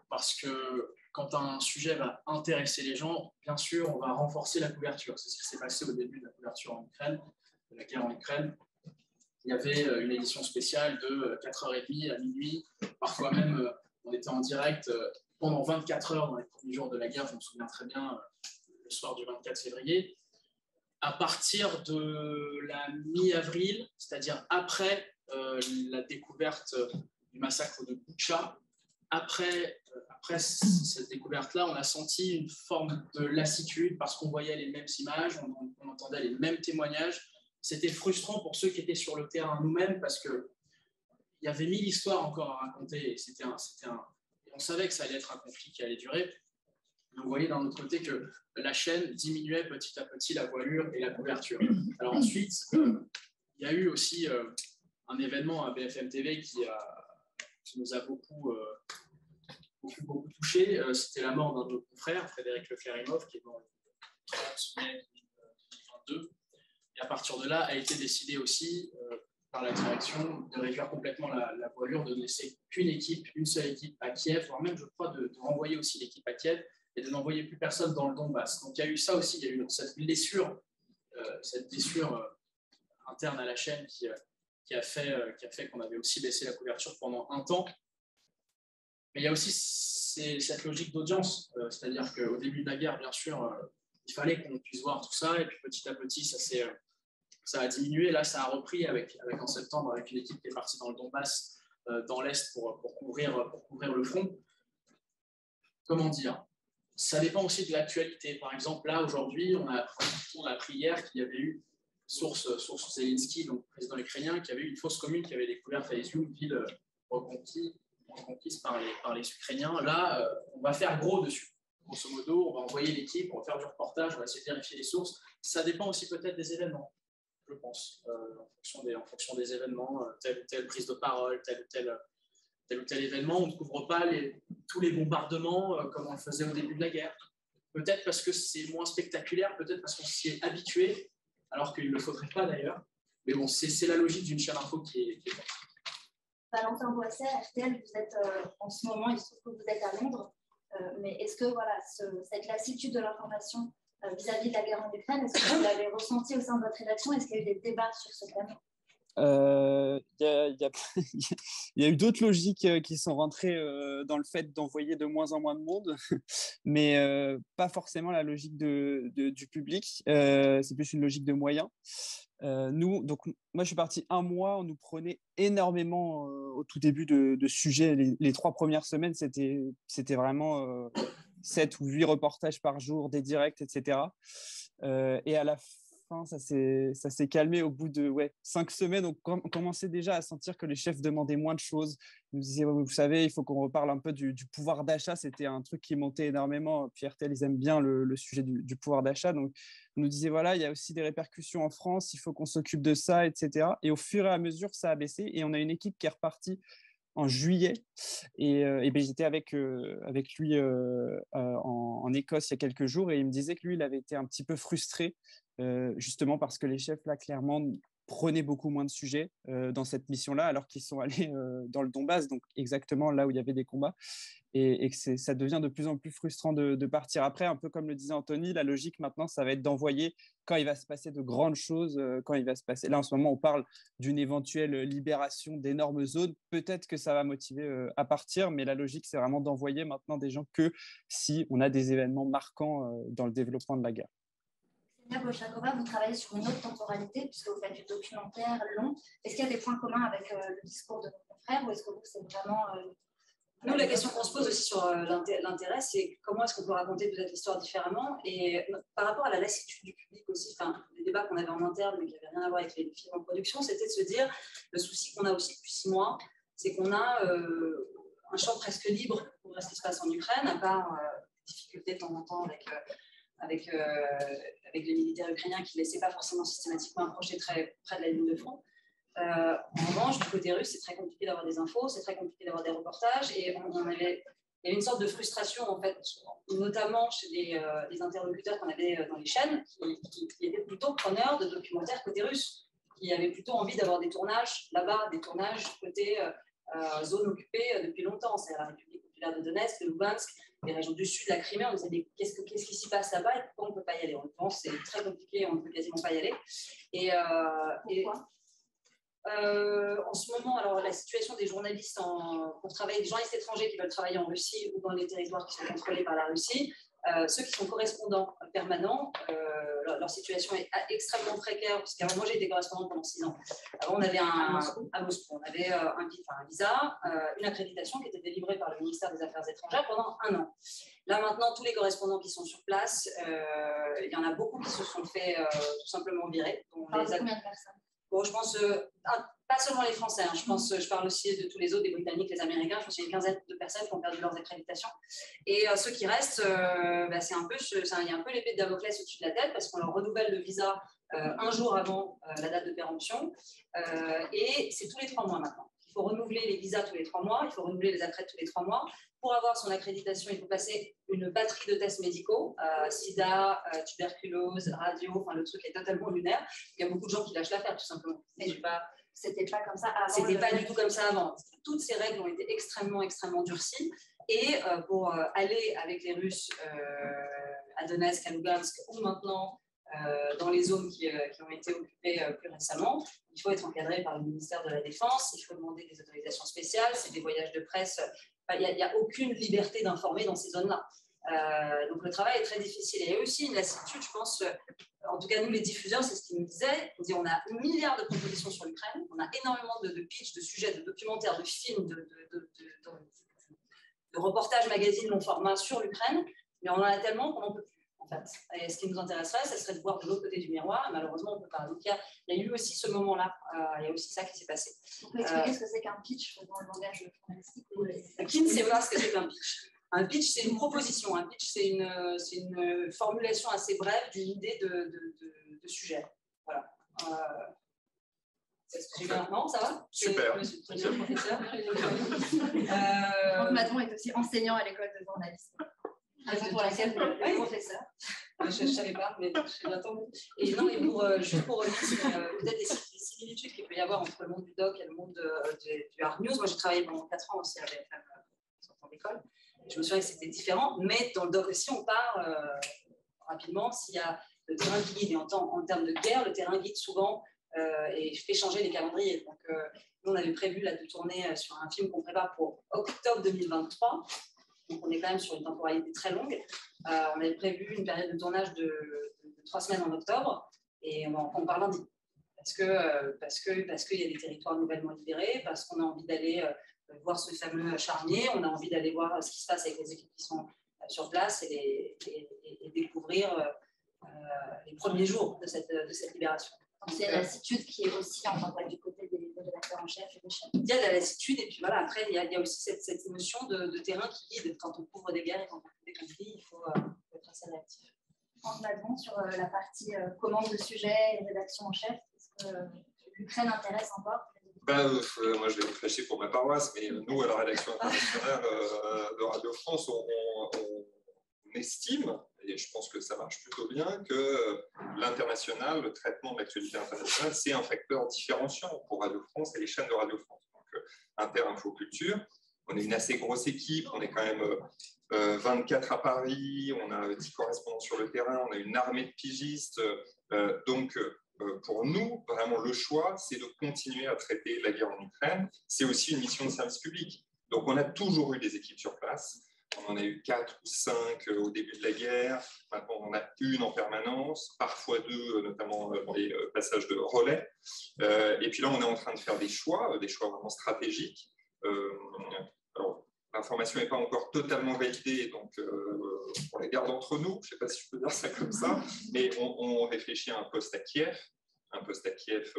Parce que quand un sujet va intéresser les gens, bien sûr, on va renforcer la couverture. C'est ce qui s'est passé au début de la couverture en Ukraine, de la guerre en Ukraine. Il y avait une édition spéciale de 4h30 à minuit. Parfois même, on était en direct pendant 24 heures dans les premiers jours de la guerre. Je me souviens très bien, le soir du 24 février. À partir de la mi-avril, c'est-à-dire après la découverte du massacre de Boutcha, après cette découverte-là, on a senti une forme de lassitude parce qu'on voyait les mêmes images, on entendait les mêmes témoignages. C'était frustrant pour ceux qui étaient sur le terrain nous-mêmes parce qu'il y avait 1000 histoires encore à raconter. On savait que ça allait être un conflit qui allait durer. On voyait d'un autre côté que la chaîne diminuait petit à petit la voilure et la couverture. Alors ensuite, il y a eu aussi un événement à BFM TV qui nous a beaucoup touché. C'était la mort d'un de nos confrères, Frédéric Leclerc-Imhoff, qui est mort le 30 mai 2022. Et à partir de là, a été décidé aussi par la direction de réduire complètement la voilure, de ne laisser une seule équipe à Kiev, voire même, je crois, de renvoyer aussi l'équipe à Kiev et de n'envoyer plus personne dans le Donbass. Donc il y a eu ça aussi, il y a eu cette blessure interne à la chaîne qui a fait qu'on avait aussi baissé la couverture pendant un temps. Mais il y a aussi cette logique d'audience, c'est-à-dire qu'au début de la guerre, bien sûr, il fallait qu'on puisse voir tout ça, et puis petit à petit, ça a diminué. Là, ça a repris avec en septembre, avec une équipe qui est partie dans le Donbass, dans l'Est, pour couvrir le front. Comment dire? Ça dépend aussi de l'actualité. Par exemple, là, aujourd'hui, on a appris hier qu'il y avait eu source Zelensky, donc président ukrainien, qui avait eu une fosse commune qui avait découvert Izium, une ville reconquise par les Ukrainiens. Là, on va faire gros dessus. Grosso modo, on va envoyer l'équipe, on va faire du reportage, on va essayer de vérifier les sources. Ça dépend aussi peut-être des événements, je pense, en fonction des événements, telle ou telle prise de parole, tel ou tel événement. On ne couvre pas tous les bombardements comme on le faisait au début de la guerre. Peut-être parce que c'est moins spectaculaire, peut-être parce qu'on s'y est habitué, alors qu'il ne le faudrait pas d'ailleurs. Mais bon, c'est la logique d'une chaîne info qui est forte. Valentin Boisset, RTL, vous êtes en ce moment, il se trouve que vous êtes à Londres, mais est-ce que voilà, cette lassitude de l'information vis-à-vis de la guerre en Ukraine, est-ce que vous l'avez ressenti au sein de votre rédaction? Est-ce qu'il y a eu des débats sur ce thème? Il y a eu d'autres logiques qui sont rentrées dans le fait d'envoyer de moins en moins de monde, mais pas forcément la logique du public. C'est plus une logique de moyens. Donc moi, je suis parti un mois, on nous prenait énormément au tout début de sujets. Les 3 premières semaines, c'était vraiment 7 ou 8 reportages par jour, des directs, etc. Et à la fin, ça s'est calmé au bout de 5 semaines. On commençait déjà à sentir que les chefs demandaient moins de choses. Ils nous disaient, vous savez, il faut qu'on reparle un peu du pouvoir d'achat. C'était un truc qui montait énormément. Puis RTL, ils aiment bien le sujet du pouvoir d'achat. Donc, on nous disait, voilà, il y a aussi des répercussions en France, il faut qu'on s'occupe de ça, etc. Et au fur et à mesure, ça a baissé. Et on a une équipe qui est repartie en juillet. Et j'étais avec lui en Écosse il y a quelques jours. Et il me disait que lui, il avait été un petit peu frustré, justement parce que les chefs, là, clairement, prenaient beaucoup moins de sujets dans cette mission-là, alors qu'ils sont allés dans le Donbass, donc exactement là où il y avait des combats. Et que ça devient de plus en plus frustrant de partir après. Un peu comme le disait Anthony, la logique maintenant, ça va être d'envoyer quand il va se passer de grandes choses, quand il va se passer. Là, en ce moment, on parle d'une éventuelle libération d'énormes zones. Peut-être que ça va motiver à partir, mais la logique, c'est vraiment d'envoyer maintenant des gens que si on a des événements marquants dans le développement de la guerre. Ksenia Bolchakova, vous travaillez sur une autre temporalité, puisque vous faites du documentaire long. Est-ce qu'il y a des points communs avec le discours de vos confrères, ou est-ce que vous, c'est vraiment... Nous, la question qu'on se pose aussi sur l'intérêt, c'est comment est-ce qu'on peut raconter peut-être l'histoire différemment. Et par rapport à la lassitude du public aussi, les débats qu'on avait en interne, mais qui n'avaient rien à voir avec les films en production, c'était de se dire, le souci qu'on a aussi depuis 6 mois, c'est qu'on a un champ presque libre pour ce qui se passe en Ukraine, à part des difficultés de temps en temps avec les militaires ukrainiens qui ne laissaient pas forcément systématiquement approcher très près de la ligne de front. En revanche, du côté russe, c'est très compliqué d'avoir des infos, c'est très compliqué d'avoir des reportages, et il y avait une sorte de frustration, en fait, notamment chez les interlocuteurs qu'on avait dans les chaînes, qui étaient plutôt preneurs de documentaires côté russe, qui avaient plutôt envie d'avoir des tournages là-bas, des tournages côté zone occupée depuis longtemps, c'est la République populaire de Donetsk, de Lugansk, les régions du sud, la Crimée. On disait, mais qu'est-ce qui s'y passe là-bas et pourquoi on ne peut pas y aller? On pense c'est très compliqué, on ne peut quasiment pas y aller. Pourquoi? En ce moment, alors la situation des journalistes pour travailler, des journalistes étrangers qui veulent travailler en Russie ou dans les territoires qui sont contrôlés par la Russie, ceux qui sont correspondants permanents, leur situation est extrêmement précaire, parce qu'avant moi j'ai été correspondante pendant 6 ans. Avant on avait à Moscou, on avait un visa, une accréditation qui était délivrée par le ministère des Affaires étrangères pendant 1 an. Là maintenant, tous les correspondants qui sont sur place, il y en a beaucoup qui se sont fait tout simplement virer. Combien de personnes? Bon, je pense, pas seulement les Français, hein, je parle aussi de tous les autres, des Britanniques, les Américains. Je pense qu'il y a une quinzaine de personnes qui ont perdu leurs accréditations. Et ceux qui restent, c'est il y a un peu l'épée de Damoclès au-dessus de la tête, parce qu'on leur renouvelle le visa 1 jour avant la date de péremption. Et c'est tous les 3 mois maintenant. Il faut renouveler les visas tous les 3 mois, il faut renouveler les accréditations tous les 3 mois. Pour avoir son accréditation, il faut passer une batterie de tests médicaux, sida, tuberculose, radio, enfin le truc est totalement lunaire. Il y a beaucoup de gens qui lâchent l'affaire tout simplement. Mais c'était pas comme ça avant. C'était pas du tout comme ça avant. Toutes ces règles ont été extrêmement, extrêmement durcies. Et pour aller avec les Russes à Donetsk, à Lugansk ou maintenant dans les zones qui ont été occupées plus récemment, il faut être encadré par le ministère de la Défense, il faut demander des autorisations spéciales, c'est des voyages de presse. Il n'y a aucune liberté d'informer dans ces zones-là. Donc le travail est très difficile. Et il y a aussi une lassitude, je pense, en tout cas nous les diffuseurs, c'est ce qu'ils nous disaient. On a 1 milliard de propositions sur l'Ukraine, on a énormément de pitch, de sujets, de documentaires, de films, de reportages, magazines long format sur l'Ukraine, mais on en a tellement qu'on n'en peut plus. en fait. Et ce qui nous intéresserait, ça serait de voir de l'autre côté du miroir. Malheureusement, on ne peut pas. Donc, il y a eu aussi ce moment-là. Il y a aussi ça qui s'est passé. Vous pouvez expliquer ce que c'est qu'un pitch dans le langage journalistique? Qui ne sait pas ce que c'est qu'un pitch? Un pitch, c'est une proposition. Un pitch, c'est une formulation assez brève d'une idée de sujet. Voilà. C'est ce que j'ai bien maintenant, ça va? Super. Monsieur le professeur. Franck Maton est aussi enseignant à l'école de journalisme. Raison pour laquelle vous êtes professeur. Je ne savais pas, mais j'attends. Et non, juste pour revenir sur peut-être les similitudes qu'il peut y avoir entre le monde du doc et le monde du hard news. Moi, j'ai travaillé pendant 4 ans aussi à BFM en école. Je me souviens que c'était différent, mais dans le doc aussi, on part rapidement. S'il y a le terrain qui guide, et en termes de guerre, le terrain guide souvent et fait changer les calendriers. Donc, nous, on avait prévu là, de tourner sur un film qu'on prépare pour octobre 2023. Donc, on est quand même sur une temporalité très longue. On avait prévu une période de tournage de 3 semaines en octobre, et on part lundi. Parce qu'il y a des territoires nouvellement libérés, parce qu'on a envie d'aller voir ce fameux charnier, on a envie d'aller voir ce qui se passe avec les équipes qui sont sur place et découvrir les premiers jours de cette libération. Donc, c'est la lassitude qui est aussi en tant que du côté des rédacteurs en chef et des chefs. Il y a de la lassitude, et puis voilà, après, il y a aussi cette notion de terrain qui guide. Quand on couvre des guerres et quand on couvre des conflits, il faut être assez réactif. En avant sur la partie commande de sujet et rédaction en chef, est-ce que l'Ukraine intéresse encore? Moi, je vais vous fâcher pour ma paroisse, mais nous, à la rédaction internationale de Radio France, on estime, et je pense que ça marche plutôt bien, que l'international, le traitement de l'actualité internationale, c'est un facteur différenciant pour Radio France et les chaînes de Radio France. Donc, Inter-Info-Culture, on est une assez grosse équipe, on est quand même 24 à Paris, on a 10 correspondants sur le terrain, on a une armée de pigistes. Donc, pour nous, vraiment, le choix, c'est de continuer à traiter la guerre en Ukraine. C'est aussi une mission de service public. Donc, on a toujours eu des équipes sur place. On en a eu 4 ou 5 au début de la guerre. Maintenant, on en a une en permanence, parfois 2, notamment dans les passages de relais. Et puis là, on est en train de faire des choix vraiment stratégiques. Alors, l'information n'est pas encore totalement validée, donc on la garde entre nous, je ne sais pas si je peux dire ça comme ça, mais on réfléchit à un poste à Kiev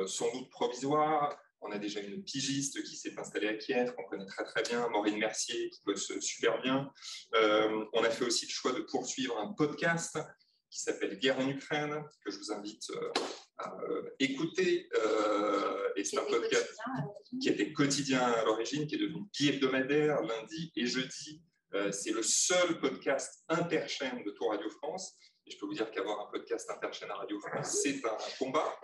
sans doute provisoire. On a déjà une pigiste qui s'est installée à Kiev, qu'on connaît très très bien, Maureen Mercier, qui bosse super bien. On a fait aussi le choix de poursuivre un podcast qui s'appelle Guerre en Ukraine, que je vous invite à écouter. Et c'est un podcast qui était quotidien à l'origine, qui est devenu bi-hebdomadaire, lundi et jeudi. C'est le seul podcast interchaîne de tout Radio France. Et je peux vous dire qu'avoir un podcast interchaîne à Radio France, c'est un combat.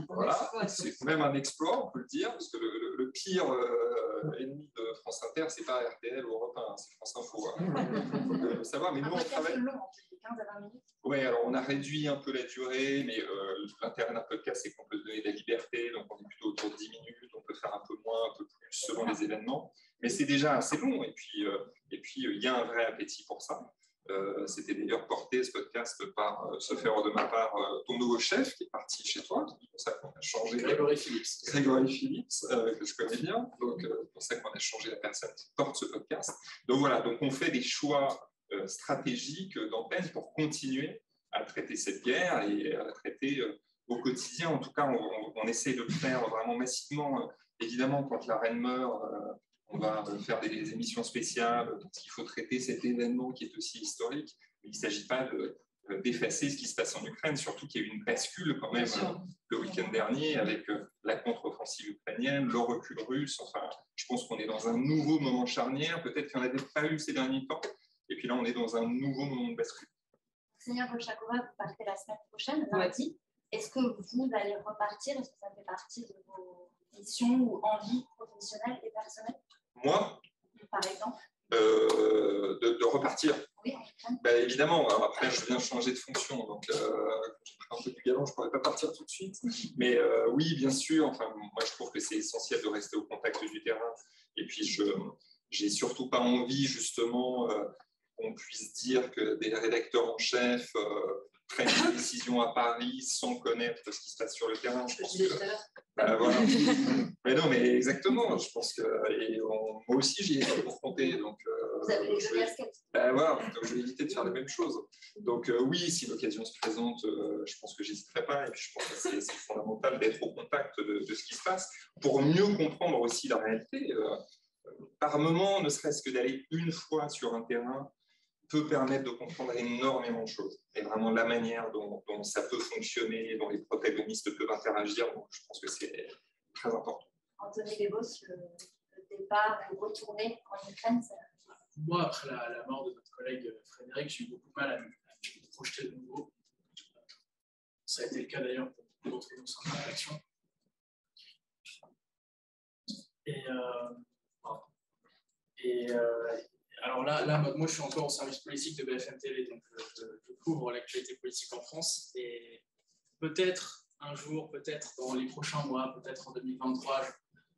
Voilà, c'est même un exploit, on peut le dire, parce que le pire ennemi de France Inter, c'est pas RTL ou Europe 1, c'est France Info. Il faut le savoir, mais nous, on travaille. Long, de 15 à 20 minutes. Oui, alors on a réduit un peu la durée, mais l'intérêt d'un podcast, c'est qu'on peut donner de la liberté, donc on est plutôt autour de 10 minutes, on peut faire un peu moins, un peu plus, selon les événements. Mais c'est déjà assez long, et puis il y a un vrai appétit pour ça. C'était d'ailleurs porté, ce podcast, par, sauf erreur de ma part, ton nouveau chef qui est parti chez toi. C'est pour ça qu'on a changé. Grégory Phillips, que je connais bien. Donc, c'est pour ça qu'on a changé la personne qui porte ce podcast. Donc voilà, donc on fait des choix stratégiques d'antenne pour continuer à traiter cette guerre et à la traiter au quotidien. En tout cas, on essaie de le faire vraiment massivement. Évidemment, quand la reine meurt, on va faire des émissions spéciales parce qu'il faut traiter cet événement qui est aussi historique. Mais il ne s'agit pas d'effacer ce qui se passe en Ukraine, surtout qu'il y a eu une bascule quand même le week-end dernier avec la contre-offensive ukrainienne, le recul russe. Enfin, je pense qu'on est dans un nouveau moment charnière. Peut-être qu'il n'y en avait pas eu ces derniers temps. Et puis là, on est dans un nouveau moment de bascule. Seigneur Bolchakova, vous partez la semaine prochaine, lundi. Est-ce que vous allez repartir? Est-ce que ça fait partie de vos missions ou envies professionnelles et personnelles? Moi, par exemple, de repartir. Oui, évidemment. Alors après, je viens de changer de fonction, donc j'ai pris un peu du galon, je ne pourrais pas partir tout de suite. Mais oui, bien sûr. Enfin, moi, je trouve que c'est essentiel de rester au contact du terrain. Et puis, je n'ai surtout pas envie, justement, qu'on puisse dire que des rédacteurs en chef prennent des décisions à Paris sans connaître ce qui se passe sur le terrain. Je pense que, voilà. Mais non, mais exactement. Je pense que moi aussi j'y ai été confronté. Donc, vous avez les deux casquettes. Voilà, donc je vais éviter de faire la même chose. Donc oui, si l'occasion se présente, je pense que j'hésiterai pas. Et puis je pense que c'est fondamental d'être au contact de ce qui se passe pour mieux comprendre aussi la réalité. Par moment, ne serait-ce que d'aller une fois sur un terrain peut permettre de comprendre énormément de choses. Et vraiment la manière dont ça peut fonctionner, dont les protagonistes peuvent interagir, donc je pense que c'est très important. Anthony Lebos, le départ, le retourner en Ukraine, ça... Moi, après la mort de notre collègue Frédéric, j'ai eu beaucoup de mal à me projeter de nouveau. Ça a été le cas d'ailleurs pour beaucoup d'entre nous sans réaction. Alors là, moi, je suis encore au service politique de BFM TV, donc je couvre l'actualité politique en France. Et peut-être un jour, peut-être dans les prochains mois, peut-être en 2023,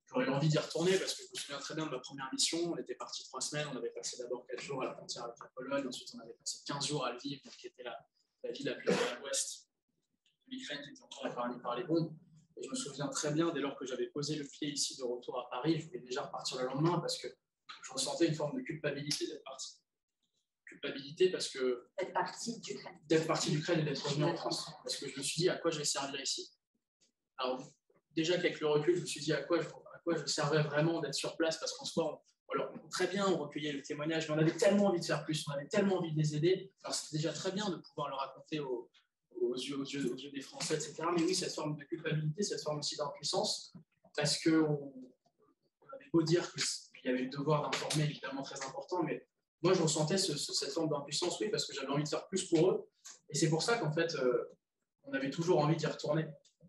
j'aurais envie d'y retourner parce que je me souviens très bien de ma première mission. On était parti 3 semaines, on avait passé d'abord 4 jours à la frontière avec la Pologne, ensuite on avait passé 15 jours à Lviv, qui était la ville la plus à l'ouest de l'Ukraine, qui était encore épargnée par les bombes. Et je me souviens très bien, dès lors que j'avais posé le pied ici de retour à Paris, je voulais déjà repartir le lendemain parce que je ressentais une forme de culpabilité d'être parti. Culpabilité parce que... D'être parti d'Ukraine. D'être parti d'Ukraine et d'être revenu en France. Parce que je me suis dit à quoi je vais servir ici. Alors, déjà qu'avec le recul, je me suis dit à quoi je servais vraiment d'être sur place, parce qu'en soi, très bien, on recueillait le témoignage, mais on avait tellement envie de faire plus, on avait tellement envie de les aider. Alors, c'était déjà très bien de pouvoir le raconter aux yeux des Français, etc. Mais oui, cette forme de culpabilité, cette forme aussi d'impuissance, parce qu'on avait beau dire qu'il y avait le devoir d'informer, évidemment très important, mais moi, je ressentais cette forme d'impuissance, oui, parce que j'avais envie de faire plus pour eux. Et c'est pour ça qu'en fait, on avait toujours envie d'y retourner,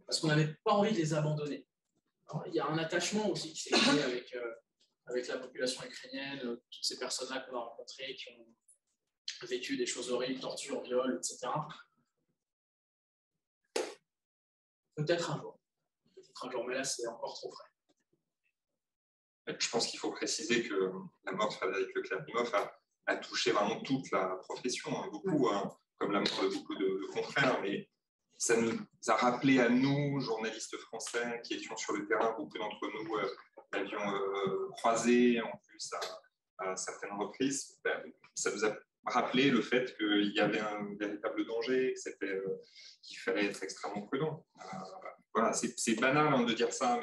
parce qu'on n'avait pas envie de les abandonner. Alors, il y a un attachement aussi qui s'est créé avec la population ukrainienne, toutes ces personnes-là qu'on a rencontrées, qui ont vécu des choses horribles, torture, viol, etc. Peut-être un jour, mais là, c'est encore trop frais. Je pense qu'il faut préciser que la mort de Frédéric Leclerc-Imhoff a touché vraiment toute la profession, beaucoup, comme la mort de beaucoup de confrères, mais ça nous a rappelé à nous, journalistes français qui étions sur le terrain, beaucoup d'entre nous l'avions croisé en plus à certaines reprises. Ça nous a rappelé le fait qu'il y avait un véritable danger, qu'il fallait être extrêmement prudent. Voilà, c'est banal de dire ça,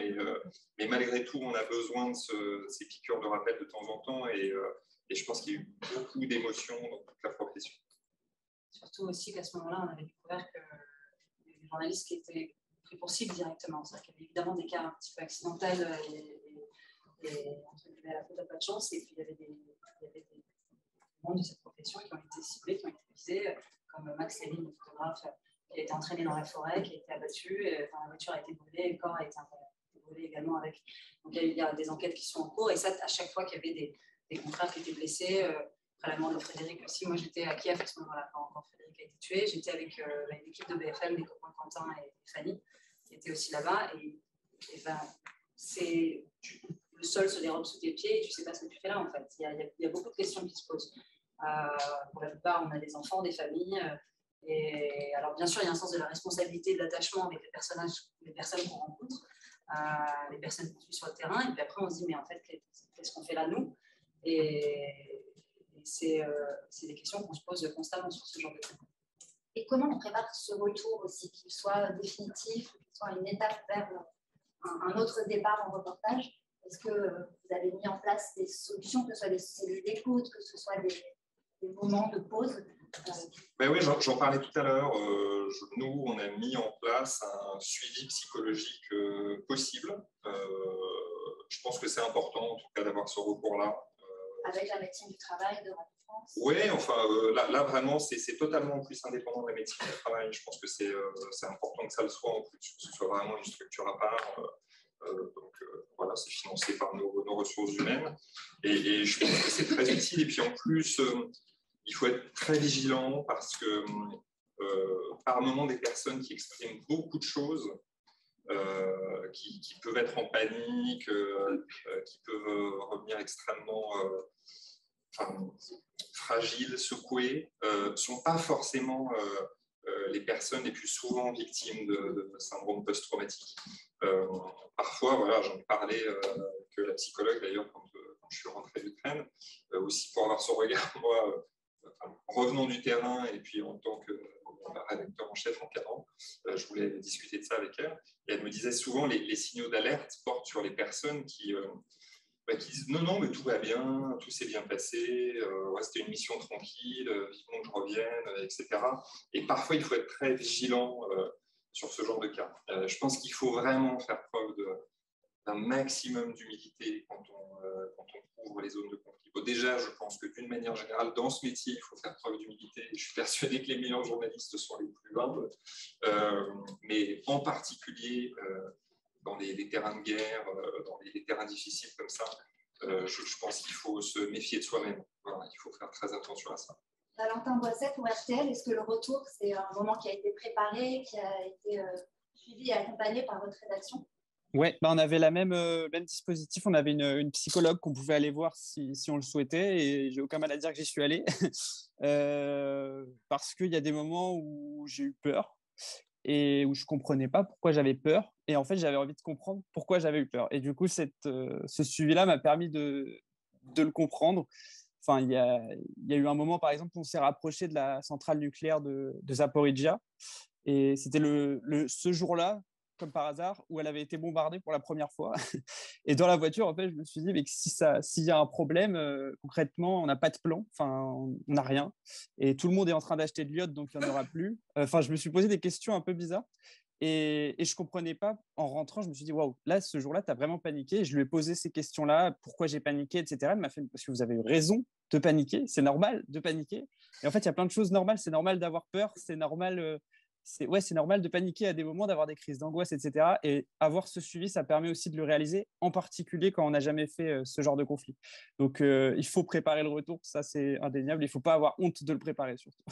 mais malgré tout, on a besoin de ces piqûres de rappel de temps en temps, et je pense qu'il y a eu beaucoup d'émotions dans toute la profession. Surtout aussi qu'à ce moment-là, on avait découvert que les journalistes qui étaient pris pour cible directement. C'est-à-dire qu'il y avait évidemment des cas un petit peu accidentels et entre guillemets, à la faute, pas de chance, et puis il y avait des membres de cette profession qui ont été ciblés, qui ont été visés, comme Max Lévy, le photographe, qui a été entraîné dans la forêt, qui a été abattu, la voiture a été brûlée, le corps a été brûlé également avec. Donc il y a des enquêtes qui sont en cours, et ça, à chaque fois qu'il y avait des confrères qui étaient blessés, après la mort de Frédéric aussi, moi j'étais à Kiev à ce moment-là, quand Frédéric a été tué, j'étais avec l'équipe de BFM, les copains Quentin et Fanny, qui étaient aussi là-bas, et le sol se dérobe sous tes pieds et tu ne sais pas ce que tu fais là en fait. Il y a beaucoup de questions qui se posent. Pour la plupart, on a des enfants, des familles. Et alors, bien sûr, il y a un sens de la responsabilité, de l'attachement avec les personnes qu'on rencontre, les personnes qu'on suit sur le terrain. Et puis après, on se dit, mais en fait, qu'est-ce qu'on fait là, nous? Et c'est des questions qu'on se pose constamment sur ce genre de choses. Et comment on prépare ce retour aussi, qu'il soit définitif, qu'il soit une étape vers un autre départ en reportage? Est-ce que vous avez mis en place des solutions, que ce soit des cellules d'écoute, que ce soit des moments de pause? Ben oui, j'en parlais tout à l'heure. Nous, on a mis en place un suivi psychologique possible. Je pense que c'est important, en tout cas, d'avoir ce recours-là. Avec la médecine du travail de Radio France? Oui, enfin, là vraiment, c'est totalement plus indépendant de la médecine du travail. Je pense que c'est important que ça le soit, en plus, que ce soit vraiment une structure à part. Voilà, c'est financé par nos ressources humaines. Et je pense que c'est très utile. Et puis en plus, il faut être très vigilant parce que par moment, des personnes qui expriment beaucoup de choses, qui peuvent être en panique, qui peuvent revenir extrêmement fragiles, secouées, ne sont pas forcément les personnes les plus souvent victimes de syndrome post-traumatique. Parfois, voilà, j'en ai parlé que la psychologue d'ailleurs quand je suis rentré d'Ukraine, aussi pour avoir son regard, moi, revenant du terrain et puis en tant que rédacteur en chef encadrant, je voulais discuter de ça avec elle. Et elle me disait souvent les signaux d'alerte portent sur les personnes qui disent non, mais tout va bien, tout s'est bien passé, ouais, c'était une mission tranquille, vivement que je revienne, etc. Et parfois, il faut être très vigilant sur ce genre de cas. Je pense qu'il faut vraiment faire preuve d'un maximum d'humilité quand on couvre les zones de conflit. Bon, déjà, je pense que d'une manière générale, dans ce métier, il faut faire preuve d'humilité. Je suis persuadé que les meilleurs journalistes sont les plus humbles, mais en particulier dans les terrains de guerre, dans les terrains difficiles comme ça, je pense qu'il faut se méfier de soi-même. Voilà, il faut faire très attention à ça. Valentin Boissette pour RTL, est-ce que le retour, c'est un moment qui a été préparé, qui a été suivi et accompagné par votre rédaction? Oui, on avait la même dispositif. On avait une psychologue qu'on pouvait aller voir si on le souhaitait. Et j'ai aucun mal à dire que j'y suis allé. Parce qu'il y a des moments où j'ai eu peur et où je ne comprenais pas pourquoi j'avais peur. Et en fait, j'avais envie de comprendre pourquoi j'avais eu peur. Et du coup, ce suivi-là m'a permis de le comprendre. Enfin, il y a eu un moment, par exemple, où on s'est rapproché de la centrale nucléaire de Zaporizhzhia. Et c'était ce jour-là, comme par hasard, où elle avait été bombardée pour la première fois. Et dans la voiture, en fait, je me suis dit, mais s'il y a un problème, concrètement, on n'a pas de plan, on n'a rien. Et tout le monde est en train d'acheter de l'iode, donc il n'y en aura plus. Je me suis posé des questions un peu bizarres. Et je ne comprenais pas. En rentrant, je me suis dit, waouh, là, ce jour-là, tu as vraiment paniqué. Et je lui ai posé ces questions-là, pourquoi j'ai paniqué, etc. Elle m'a fait, parce que vous avez eu raison de paniquer, c'est normal de paniquer. Et en fait, il y a plein de choses normales. C'est normal d'avoir peur, c'est normal. C'est normal de paniquer à des moments, d'avoir des crises d'angoisse, etc. Et avoir ce suivi, ça permet aussi de le réaliser, en particulier quand on n'a jamais fait ce genre de conflit. Donc, il faut préparer le retour, ça c'est indéniable. Il ne faut pas avoir honte de le préparer, surtout.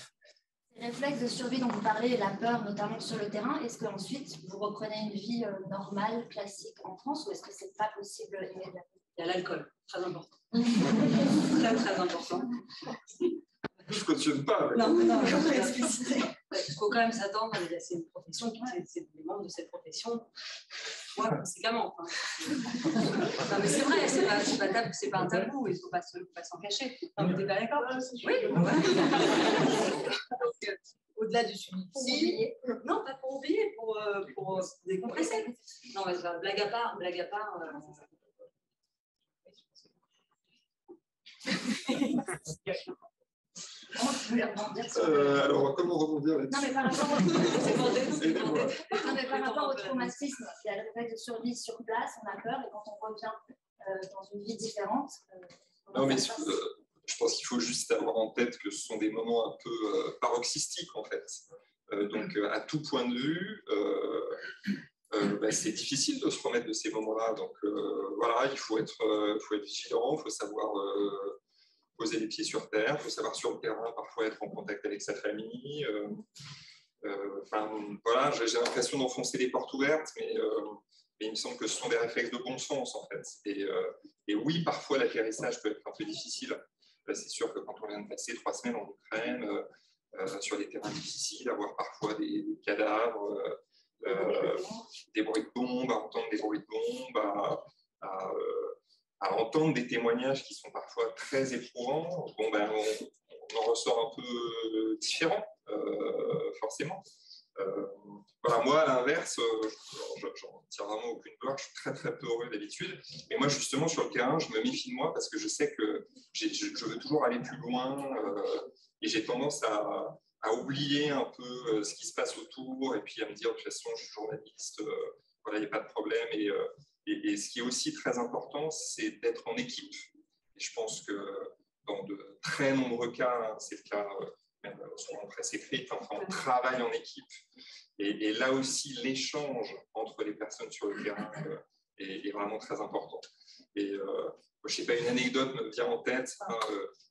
Les réflexes de survie dont vous parlez, la peur notamment sur le terrain, est-ce qu'ensuite vous reprenez une vie normale, classique en France, ou est-ce que ce n'est pas possible immédiatement? Il y a l'alcool, très important. Très, très important. Je ne cautionne pas. Non, je vais expliciter. Il faut quand même s'attendre, c'est une profession, c'est des membres de cette profession, moi, conséquemment. Non, mais c'est vrai, c'est pas un tabou, il ne faut pas s'en cacher. Non, mais t'es pas d'accord? Oui. Donc, au-delà du suivi, non, pas pour oublier, pour décompresser. Non, mais blague à part. Alors, comment rebondir là-dessus? Non, mais par rapport au traumatisme, il y a le réflexe de survie sur place, on a peur, et quand on revient dans une vie différente. Non, mais je pense qu'il faut juste avoir en tête que ce sont des moments un peu paroxystiques, en fait. Donc, à tout point de vue, c'est difficile de se remettre de ces moments-là. Donc, voilà, il faut être vigilant, il faut savoir poser les pieds sur terre, il faut savoir sur le terrain parfois être en contact avec sa famille. Voilà, j'ai l'impression d'enfoncer des portes ouvertes, mais il me semble que ce sont des réflexes de bon sens en fait. Et oui, parfois l'atterrissage peut être un peu difficile. C'est sûr que quand on vient de passer 3 semaines en Ukraine, sur des terrains difficiles, avoir parfois des cadavres, des bruits de bombes, à entendre des bruits de bombes, à entendre des témoignages qui sont parfois très éprouvants, on en ressort un peu différent, forcément. Voilà, moi, à l'inverse, j'en tire vraiment aucune gloire, je suis très très peu heureux d'habitude. Mais moi, justement, sur le terrain, je me méfie de moi parce que je sais que je veux toujours aller plus loin et j'ai tendance à oublier un peu ce qui se passe autour et puis à me dire de toute façon, je suis journaliste, voilà, il n'y a pas de problème. Et ce qui est aussi très important, c'est d'être en équipe. Et je pense que dans de très nombreux cas, c'est le cas même sur la presse écrite, on travaille en équipe. Et là aussi, l'échange entre les personnes sur le terrain est vraiment très important. Et je ne sais pas, une anecdote me vient en tête.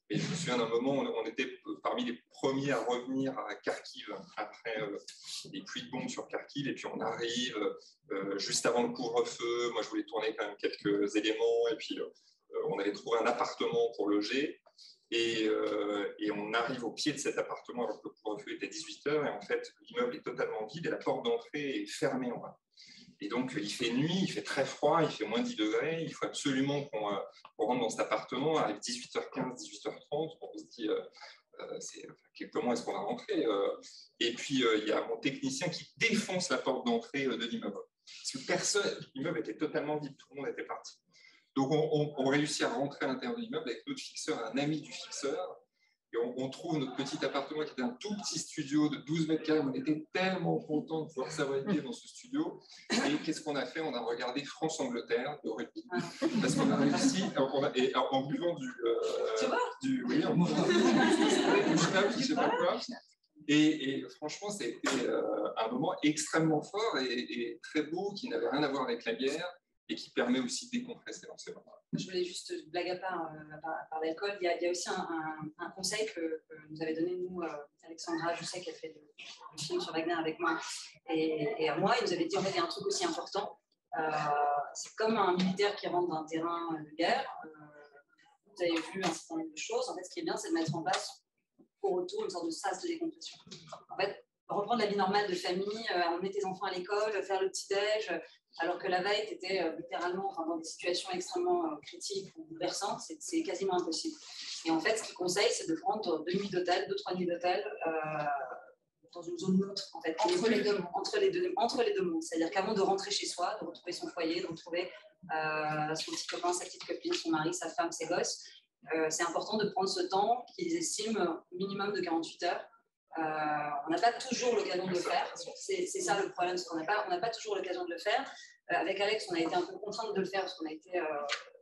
Et je me souviens d'un moment où on était parmi les premiers à revenir à Kharkiv après les pluies de bombes sur Kharkiv. Et puis on arrive juste avant le couvre-feu. Moi, je voulais tourner quand même quelques éléments. Et puis on avait trouvé un appartement pour loger. Et on arrive au pied de cet appartement alors que le couvre-feu était 18h, et en fait, l'immeuble est totalement vide et la porte d'entrée est fermée en bas. Et donc, il fait nuit, il fait très froid, il fait moins 10 degrés, il faut absolument qu'on rentre dans cet appartement. Arrive 18h15, 18h30, on se dit comment est-ce qu'on va rentrer Et puis, il y a mon technicien qui défonce la porte d'entrée de l'immeuble. Parce que l'immeuble était totalement vide, tout le monde était parti. Donc, on réussit à rentrer à l'intérieur de l'immeuble avec notre fixeur, un ami du fixeur. Et on trouve notre petit appartement qui était un tout petit studio de 12 mètres carrés. On était tellement contents de pouvoir s'abriter dans ce studio. Et qu'est-ce qu'on a fait? On a regardé France-Angleterre de rugby. Parce qu'on a réussi, en buvant oui, en buvant du schnapp, je sais pas quoi. Et franchement, c'était un moment extrêmement fort et très beau qui n'avait rien à voir avec la guerre et qui permet aussi de décompresser dans ces moments. Je voulais juste, blague à part l'alcool, il y a aussi un conseil que nous avait donné, nous, Alexandra, je sais qu'elle fait le film sur Wagner avec moi, et à moi, il nous avait dit, en fait, il y a un truc aussi important, c'est comme un militaire qui rentre dans un terrain de guerre, vous avez vu un certain nombre de choses, en fait, ce qui est bien, c'est de mettre en place, au retour, une sorte de sas de décompression. En fait, reprendre la vie normale de famille, emmener tes enfants à l'école, faire le petit-déj, alors que la veille, tu étais littéralement dans des situations extrêmement critiques ou bouleversantes, c'est quasiment impossible. Et en fait, ce qu'il conseille, c'est de prendre 2 nuits d'hôtel, 2-3 nuits d'hôtel dans une zone neutre, en fait, entre les deux mondes. C'est-à-dire qu'avant de rentrer chez soi, de retrouver son foyer, de retrouver son petit copain, sa petite copine, son mari, sa femme, ses gosses, c'est important de prendre ce temps qu'ils estiment minimum de 48 heures. On n'a pas toujours l'occasion de le faire, c'est ça le problème, c'est qu'on n'a pas toujours l'occasion de le faire. Avec Alex, on a été un peu contrainte de le faire parce qu'on a été,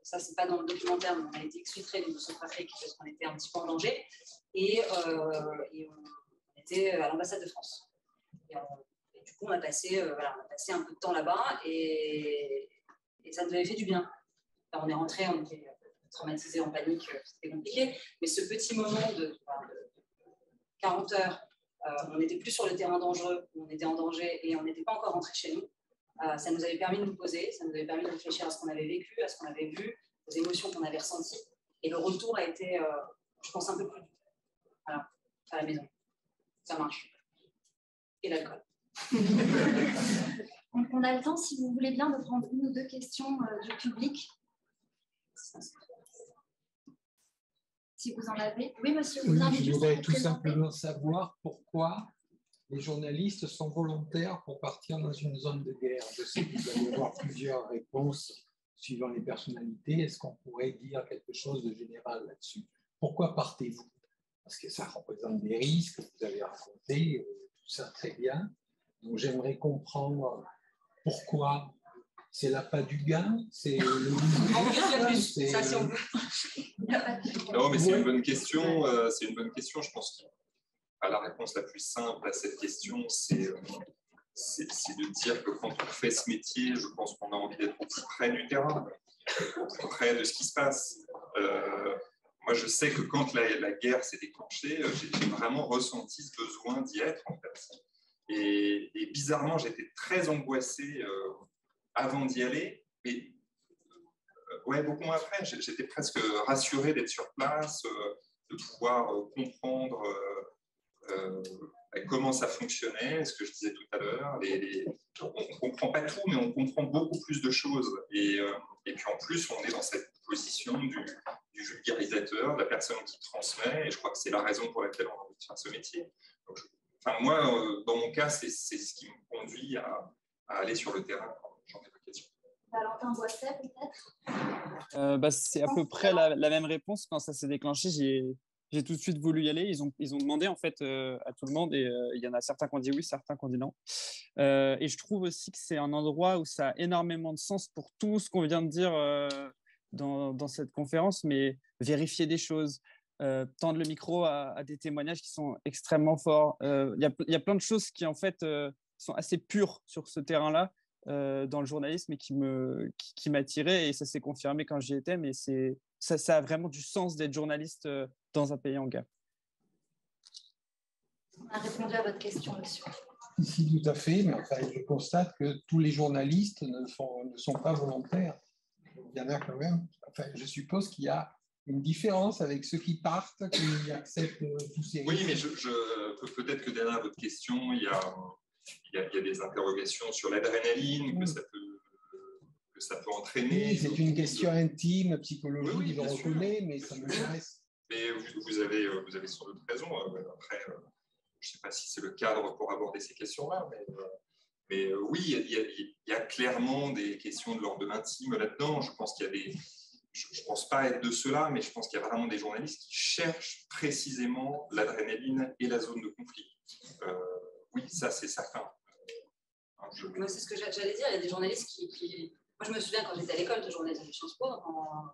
ça c'est pas dans le documentaire, mais on a été exfiltrés du Centrafrique parce qu'on était un petit peu en danger et on était à l'ambassade de France. Et du coup, on a passé un peu de temps là-bas et ça nous avait fait du bien. Alors, on est rentrés, on était traumatisés, en panique, c'était compliqué, mais ce petit moment de 40 heures, on n'était plus sur le terrain dangereux, on était en danger et on n'était pas encore rentré chez nous. Ça nous avait permis de nous poser, ça nous avait permis de réfléchir à ce qu'on avait vécu, à ce qu'on avait vu, aux émotions qu'on avait ressenties. Et le retour a été, je pense, un peu plus dur. Voilà, à la maison. Ça marche. Et l'alcool. On a le temps, si vous voulez bien, de prendre 1 ou 2 questions du public. Si vous en avez. Oui, monsieur. Oui, je voudrais tout simplement savoir pourquoi les journalistes sont volontaires pour partir dans une zone de guerre. Je sais que vous allez avoir plusieurs réponses suivant les personnalités. Est-ce qu'on pourrait dire quelque chose de général là-dessus? Pourquoi partez-vous? Parce que ça représente des risques, vous avez raconté, tout ça très bien. Donc j'aimerais comprendre pourquoi. C'est l'appât du gain, c'est le ça, si on veut. Non, mais c'est une bonne question. C'est une bonne question. Je pense que la réponse la plus simple à cette question, c'est de dire que quand on fait ce métier, je pense qu'on a envie d'être au plus près du terrain, au plus près de ce qui se passe. Moi, je sais que quand la guerre s'est déclenchée, j'ai vraiment ressenti ce besoin d'y être, en fait. Et bizarrement, j'étais très angoissé avant d'y aller, mais ouais, beaucoup moins après. J'étais presque rassuré d'être sur place, de pouvoir comprendre comment ça fonctionnait, ce que je disais tout à l'heure. On ne comprend pas tout, mais on comprend beaucoup plus de choses. Et puis en plus, on est dans cette position du vulgarisateur, de la personne qui transmet, et je crois que c'est la raison pour laquelle on a envie de faire ce métier. Donc, moi, dans mon cas, c'est ce qui me conduit à aller sur le terrain. J'en ai l'occasion. Valentin Boisset, peut-être C'est à peu près la même réponse. Quand ça s'est déclenché, j'ai tout de suite voulu y aller. Ils ont demandé en fait à tout le monde et il y en a certains qui ont dit oui, certains qui ont dit non. Et je trouve aussi que c'est un endroit où ça a énormément de sens pour tout ce qu'on vient de dire dans cette conférence, mais vérifier des choses, tendre le micro à des témoignages qui sont extrêmement forts. Il y a plein de choses qui en fait sont assez pures sur ce terrain-là. Dans le journalisme et qui m'attirait et ça s'est confirmé quand j'y étais, mais ça a vraiment du sens d'être journaliste dans un pays en guerre. On a répondu à votre question, monsieur. Si, tout à fait, mais enfin, je constate que tous les journalistes ne sont pas volontaires. Il y en a quand même. Enfin, je suppose qu'il y a une différence avec ceux qui partent, qui acceptent tous ces Oui, mais peut-être que derrière votre question, il y a des interrogations sur l'adrénaline que ça peut entraîner. Oui, c'est une question intime, psychologique, oui, je reconnais, mais ça m'intéresse. Mais vous avez sans doute raison. Après, je ne sais pas si c'est le cadre pour aborder ces questions-là, mais oui, il y a clairement des questions de l'ordre de l'intime là-dedans. Je pense qu'il y a des... Je ne pense pas être de cela, mais je pense qu'il y a vraiment des journalistes qui cherchent précisément l'adrénaline et la zone de conflit. Oui, ça, c'est certain. C'est ce que j'allais dire. Il y a des journalistes qui... Moi, je me souviens quand j'étais à l'école de journalisme de Sciences Po,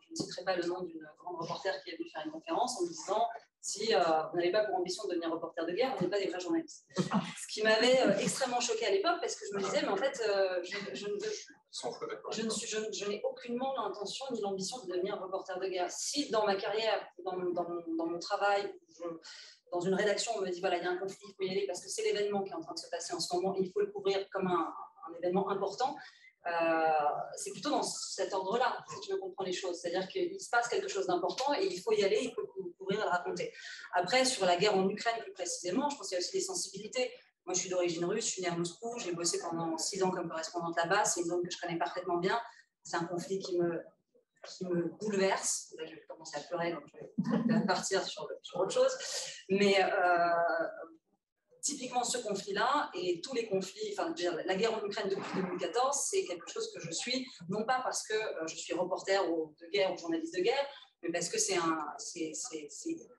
je ne citerai pas le nom d'une grande reporter qui est venue faire une conférence en me disant si on n'avait pas pour ambition de devenir reporter de guerre, on n'est pas des vrais journalistes. Ce qui m'avait extrêmement choquée à l'époque parce que je me disais, mais en fait, je n'ai aucunement l'intention ni l'ambition de devenir reporter de guerre. Si dans ma carrière, dans mon travail, dans une rédaction, on me dit voilà, il y a un conflit, il faut y aller parce que c'est l'événement qui est en train de se passer en ce moment et il faut le couvrir comme un événement important. C'est plutôt dans cet ordre-là, si tu veux comprendre les choses. C'est-à-dire qu'il se passe quelque chose d'important et il faut y aller, il faut le couvrir et le raconter. Après, sur la guerre en Ukraine plus précisément, je pense qu'il y a aussi des sensibilités. Moi, je suis d'origine russe, je suis née à Moscou, j'ai bossé pendant 6 ans comme correspondante là-bas, c'est une zone que je connais parfaitement bien. C'est un conflit qui me bouleverse. Là, je vais commencer à pleurer, donc je vais partir sur autre chose. Mais typiquement, ce conflit-là et tous les conflits, enfin, la guerre en Ukraine depuis 2014, c'est quelque chose que je suis, non pas parce que je suis reporter de guerre ou journaliste de guerre, mais parce que c'est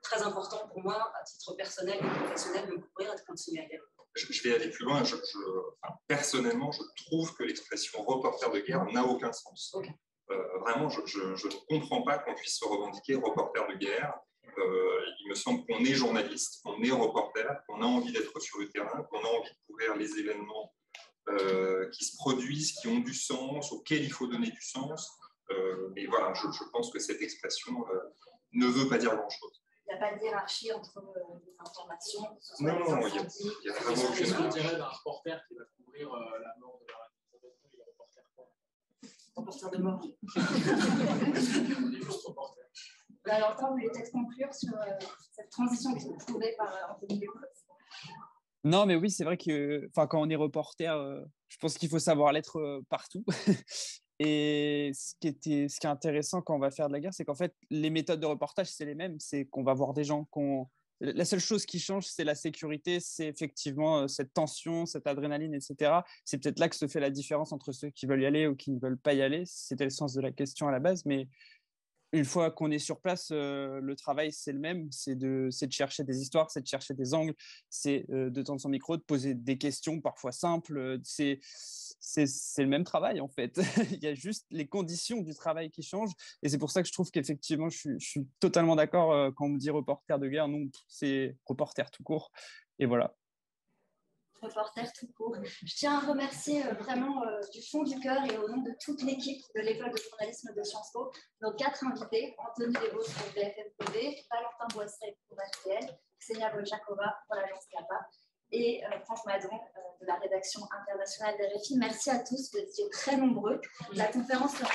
très important pour moi, à titre personnel et professionnel, de me couvrir et de continuer à y aller. Je vais aller plus loin. Personnellement, je trouve que l'expression reporter de guerre n'a aucun sens. Okay. Vraiment, je ne comprends pas qu'on puisse se revendiquer reporter de guerre. Il me semble qu'on est journaliste, qu'on est reporter, qu'on a envie d'être sur le terrain, qu'on a envie de couvrir les événements qui se produisent, qui ont du sens, auxquels il faut donner du sens. Mais voilà, je pense que cette expression ne veut pas dire grand-chose. Il n'y a pas de hiérarchie entre les informations. Non, il y a vraiment aucune. C'est l'intérêt d'un reporter qui va couvrir la mort de la reine Elisabeth II, reporter de mort. Les autres reporters. Alors, vous voulez peut-être conclure sur cette transition qui est trouvée par Anthony Descaux. Non, mais oui, c'est vrai que quand on est reporter, je pense qu'il faut savoir l'être partout. Et ce qui est intéressant quand on va faire de la guerre, c'est qu'en fait, les méthodes de reportage, c'est les mêmes. C'est qu'on va voir des gens La seule chose qui change, c'est la sécurité, c'est effectivement cette tension, cette adrénaline, etc. C'est peut-être là que se fait la différence entre ceux qui veulent y aller ou qui ne veulent pas y aller. C'était le sens de la question à la base, mais une fois qu'on est sur place, le travail, c'est le même. C'est de chercher des histoires, c'est de chercher des angles, c'est de tendre son micro, de poser des questions parfois simples. C'est le même travail, en fait. Il y a juste les conditions du travail qui changent. Et c'est pour ça que je trouve qu'effectivement, je suis totalement d'accord quand on me dit reporter de guerre. Non, c'est reporter tout court. Et voilà. Reporter tout court. Je tiens à remercier vraiment du fond du cœur et au nom de toute l'équipe de l'école de journalisme de Sciences Po nos 4 invités, Anthony Descaux pour BFM TV, Valentin Boisseret pour RTL, Ksenia Bolchakova pour l'agence CAPA et Franck Madon de la rédaction internationale d'RFI. Merci à tous, vous étiez très nombreux. La conférence sera